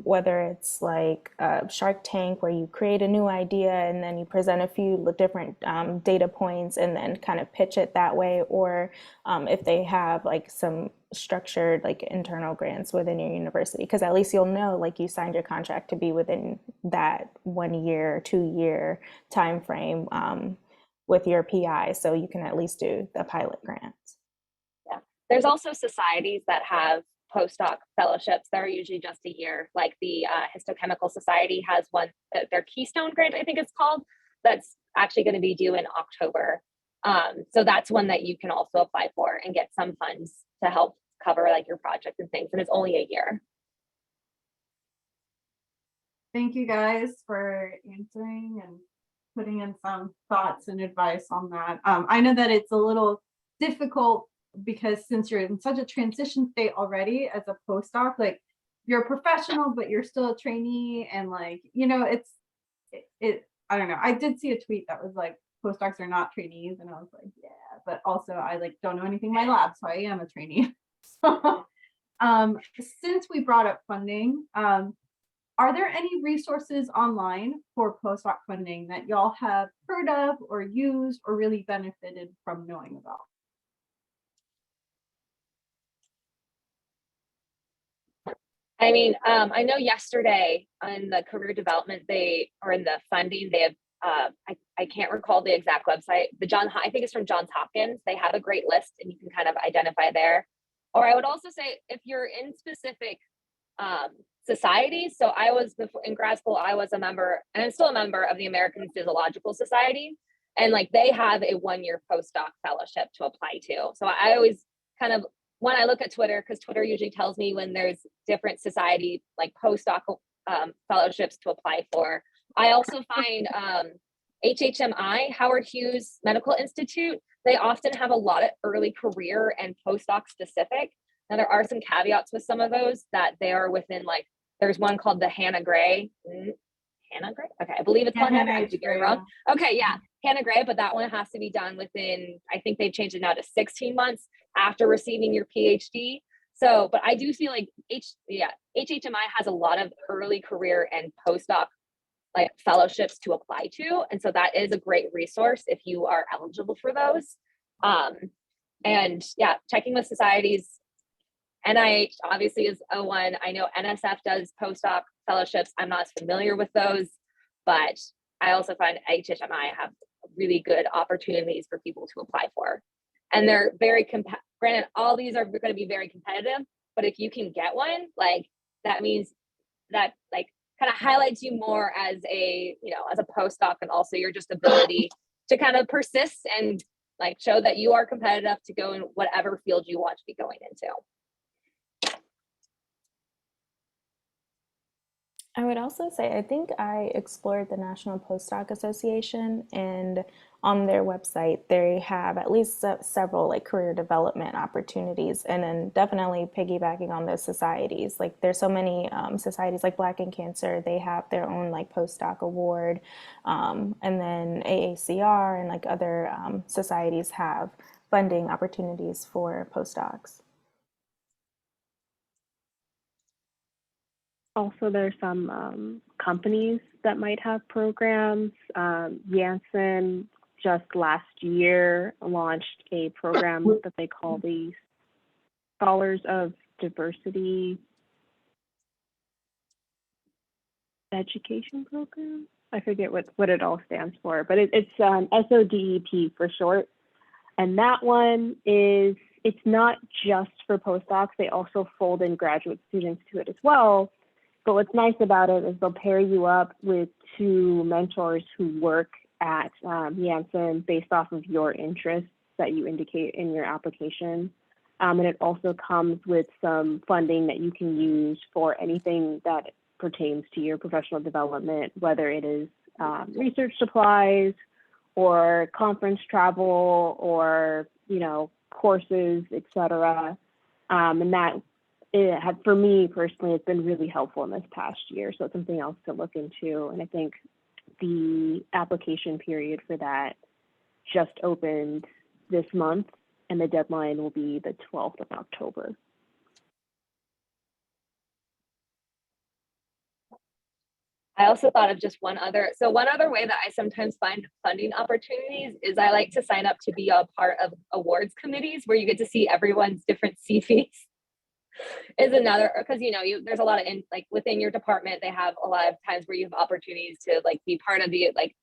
whether it's like a Shark Tank where you create a new idea and then you present a few different data points and then kind of pitch it that way, or if they have like some structured like internal grants within your university, because at least you'll know like you signed your contract to be within that 1 year, 2 year time frame with your PI, so you can at least do the pilot grants. Yeah, there's also societies that have postdoc fellowships that are usually just a year. Like the Histochemical Society has one, their Keystone Grant, I think it's called, that's actually going to be due in October. So that's one that you can also apply for and get some funds to help cover like your project and things, and it's only a year. Thank you guys for answering and putting in some thoughts and advice on that. I know that it's a little difficult because since you're in such a transition state already as a postdoc, like you're a professional, but you're still a trainee, and like, you know, I don't know. I did see a tweet that was like, postdocs are not trainees, and I was like, yeah, but also I like don't know anything in my lab, so I am a trainee. So, since we brought up funding, are there any resources online for postdoc funding that y'all have heard of or used or really benefited from knowing about? I mean, I know yesterday in the career development, or in the funding, they have, I can't recall the exact website, I think it's from Johns Hopkins. They have a great list and you can kind of identify there. Or I would also say if you're in specific societies, so I was in grad school, I was a member, and I'm still a member of the American Physiological Society. And like they have a 1-year postdoc fellowship to apply to. So I always kind of, when I look at Twitter, because Twitter usually tells me when there's different society like postdoc fellowships to apply for. I also find HHMI, Howard Hughes Medical Institute, they often have a lot of early career and postdoc specific. Now there are some caveats with some of those that they are within, like there's one called the Hannah Gray. Hannah Gray? Okay, I believe it's called Hannah. I could get it wrong. Okay, yeah. Hannah Gray, but that one has to be done within, I think they've changed it now to 16 months after receiving your PhD. So, but I do feel like HHMI has a lot of early career and postdoc like fellowships to apply to. And so that is a great resource if you are eligible for those. And yeah, checking with societies. NIH obviously is a one. I know NSF does postdoc fellowships. I'm not as familiar with those, but I also find HHMI have really good opportunities for people to apply for. And they're very granted, all these are going to be very competitive, but if you can get one, like that means that like kind of highlights you more as a, you know, as a postdoc, and also your just ability to kind of persist and like show that you are competitive to go in whatever field you want to be going into. I would also say, I think I explored the National Postdoc Association, and on their website, they have at least several like career development opportunities, and then definitely piggybacking on those societies. Like there's so many societies like Black in Cancer, they have their own like postdoc award, and then AACR and like other societies have funding opportunities for postdocs. Also, there's some companies that might have programs. Janssen just last year launched a program that they call the Scholars of Diversity Education Program. I forget what it all stands for, but it's SODEP for short. And that one is, it's not just for postdocs, they also fold in graduate students to it as well. But what's nice about it is they'll pair you up with two mentors who work at Janssen based off of your interests that you indicate in your application. And it also comes with some funding that you can use for anything that pertains to your professional development, whether it is research supplies or conference travel or, you know, courses, etc. And that, for me personally, it's been really helpful in this past year. So it's something else to look into. And I think the application period for that just opened this month, and the deadline will be the 12th of October. I also thought of just one other way that I sometimes find funding opportunities is I like to sign up to be a part of awards committees where you get to see everyone's different CVs. Is another, because you know, there's a lot of like within your department, they have a lot of times where you have opportunities to like be part of the like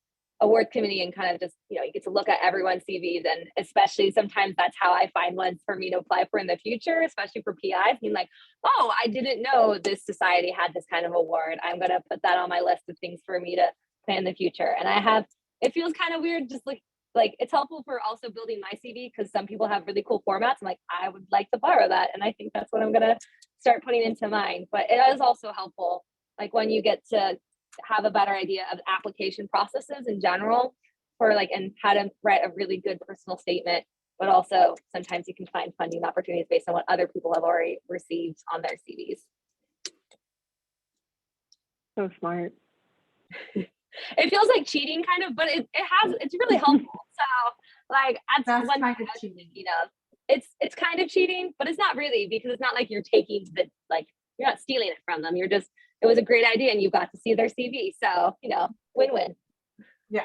award committee and kind of just, you know, you get to look at everyone's CVs, and especially sometimes that's how I find ones for me to apply for in the future, especially for PIs, being like, oh, I didn't know this society had this kind of award. I'm gonna put that on my list of things for me to plan in the future. And it feels kind of weird, just like it's helpful for also building my CV because some people have really cool formats. I'm like, I would like to borrow that. And I think that's what I'm going to start putting into mine. But it is also helpful, like when you get to have a better idea of application processes in general for like, and how to write a really good personal statement, but also sometimes you can find funding opportunities based on what other people have already received on their CVs. So smart. It feels like cheating kind of, but it's really helpful. So like that's one kind thing of I was cheating. thinking of. It's kind of cheating, but it's not really, because it's not like you're taking you're not stealing it from them. It was a great idea and you got to see their CV. So, you know, win-win. Yeah.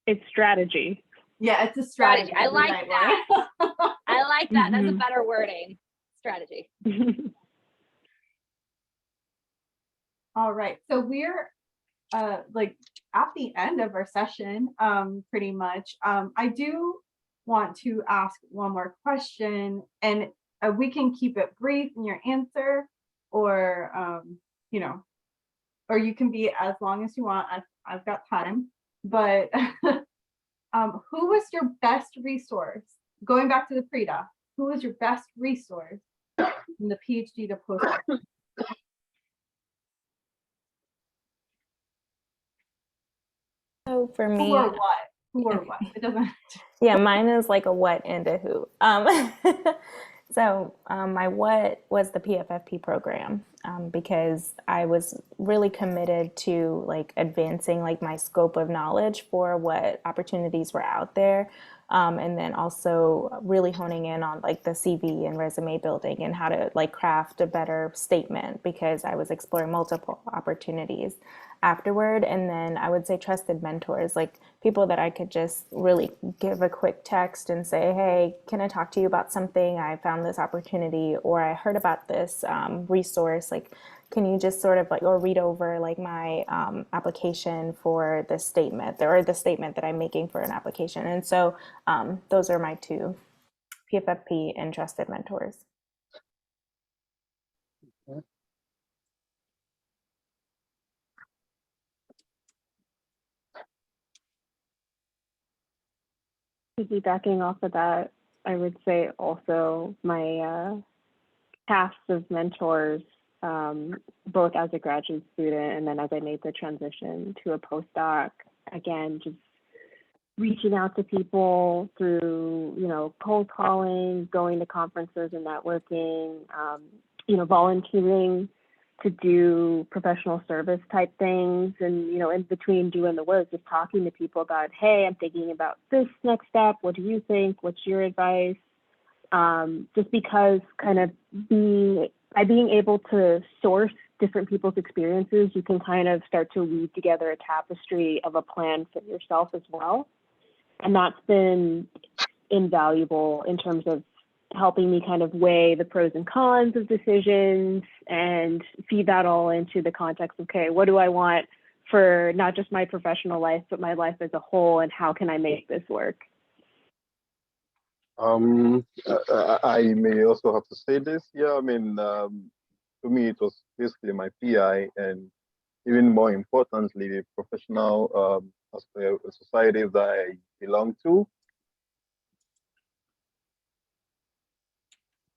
It's strategy. Yeah, it's a strategy. I like that. I like that. That's a better wording. Strategy. All right. So we're like at the end of our session, pretty much. I do want to ask one more question, and we can keep it brief in your answer, or you know, or you can be as long as you want. I've got time, but who was your best resource going back to the pre-doc? Who was your best resource from the PhD to postdoc? So for me, who or what? Who or what? It doesn't. Yeah, mine is like a what and a who. So my what was the PFFP program, because I was really committed to like advancing like my scope of knowledge for what opportunities were out there. And then also really honing in on like the CV and resume building and how to like craft a better statement, because I was exploring multiple opportunities afterward. And then I would say trusted mentors, like people that I could just really give a quick text and say, hey, can I talk to you about something? I found this opportunity, or I heard about this resource. Like, can you just sort of like, or read over like my application for this statement, or the statement that I'm making for an application. And so those are my two, PFFP and trusted mentors. Piggybacking off of that, I would say also my cast of mentors, both as a graduate student and then as I made the transition to a postdoc. Again, just reaching out to people through, cold calling, going to conferences and networking, volunteering to do professional service type things. And, in between doing the work, just talking to people about, hey, I'm thinking about this next step. What do you think? What's your advice? Just because by being able to source different people's experiences, you can kind of start to weave together a tapestry of a plan for yourself as well. And that's been invaluable in terms of helping me kind of weigh the pros and cons of decisions and feed that all into the context of, okay, what do I want for not just my professional life, but my life as a whole, and how can I make this work? I may also have to say this. Yeah, I mean, to me, it was basically my PI, and even more importantly, the professional societies that I belong to.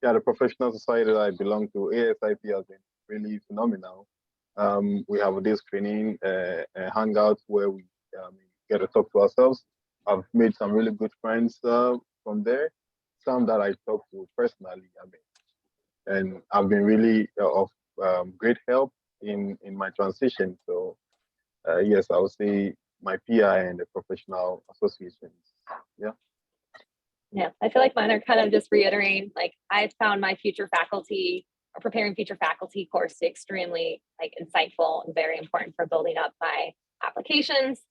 Yeah, the professional society that I belong to, ASIP, has been really phenomenal. We have a day screening, hangouts where we get to talk to ourselves. I've made some really good friends from there, some that I talk to personally. And I've been really of great help in my transition. So yes, I would say my PI and the professional associations. Yeah. Yeah, I feel like mine are kind of just reiterating, like I found my future faculty or preparing future faculty course extremely like insightful and very important for building up my applications.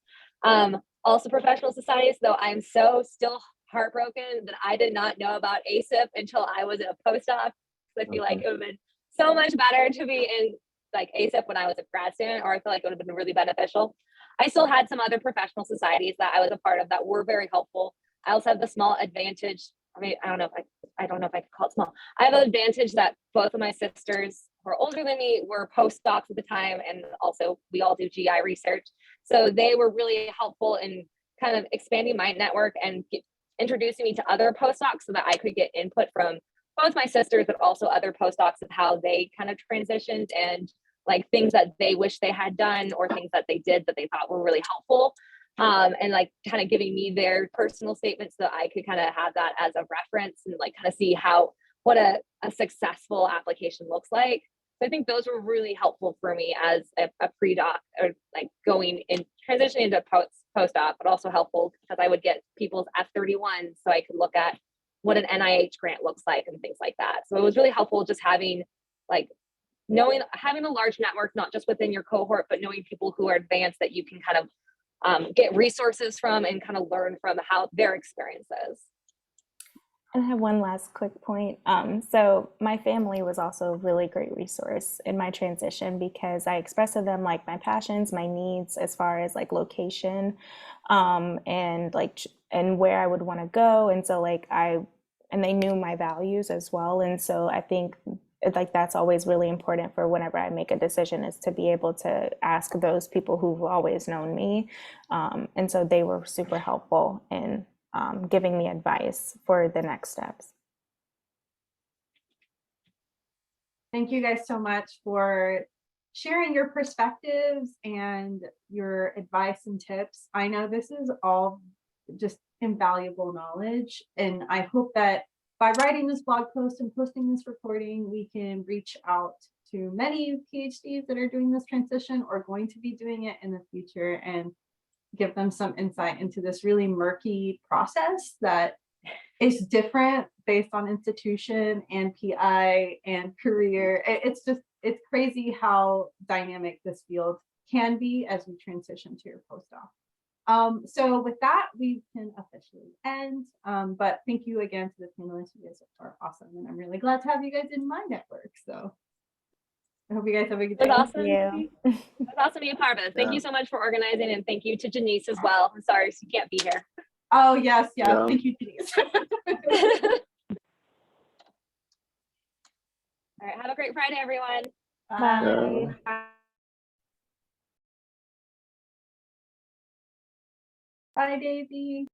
Also professional societies, though I'm so still heartbroken that I did not know about ASIP until I was in a postdoc. I feel like it would have been so much better to be in like ASIP when I was a grad student, or I feel like it would have been really beneficial. I still had some other professional societies that I was a part of that were very helpful. I also have the small advantage. I mean, I don't know if I could call it small. I have an advantage that both of my sisters who are older than me were postdocs at the time, and also we all do GI research. So they were really helpful in kind of expanding my network and introducing me to other postdocs so that I could get input from both my sisters, but also other postdocs of how they kind of transitioned and like things that they wish they had done or things that they did that they thought were really helpful. And like kind of giving me their personal statements so that I could kind of have that as a reference and like kind of see what a successful application looks like. So I think those were really helpful for me as a pre-doc, or like going in transitioning into postdoc, but also helpful because I would get people's F31 so I could look at what an NIH grant looks like and things like that. So it was really helpful just having a large network, not just within your cohort, but knowing people who are advanced that you can kind of get resources from and kind of learn from how their experiences. And I have one last quick point. So my family was also a really great resource in my transition because I expressed to them like my passions, my needs as far as like location, and where I would want to go. And so and they knew my values as well. And so I think like that's always really important for whenever I make a decision, is to be able to ask those people who've always known me. And so they were super helpful in giving me advice for the next steps. Thank you guys so much for sharing your perspectives and your advice and tips. I know this is all just invaluable knowledge, and I hope that by writing this blog post and posting this recording, we can reach out to many PhDs that are doing this transition or going to be doing it in the future and give them some insight into this really murky process that is different based on institution and PI and career. It's crazy how dynamic this field can be as we transition to your postdoc. So with that, we can officially end. But thank you again to the panelists. You guys are awesome. And I'm really glad to have you guys in my network. So I hope you guys have a good day. It was awesome. you. It was awesome to be a part of it. Thank you so much for organizing, and thank you to Janiece as well. I'm sorry she can't be here. Oh, yes. Yeah. Thank you, Janiece. All right, have a great Friday, everyone. Bye. Bye, Daisy.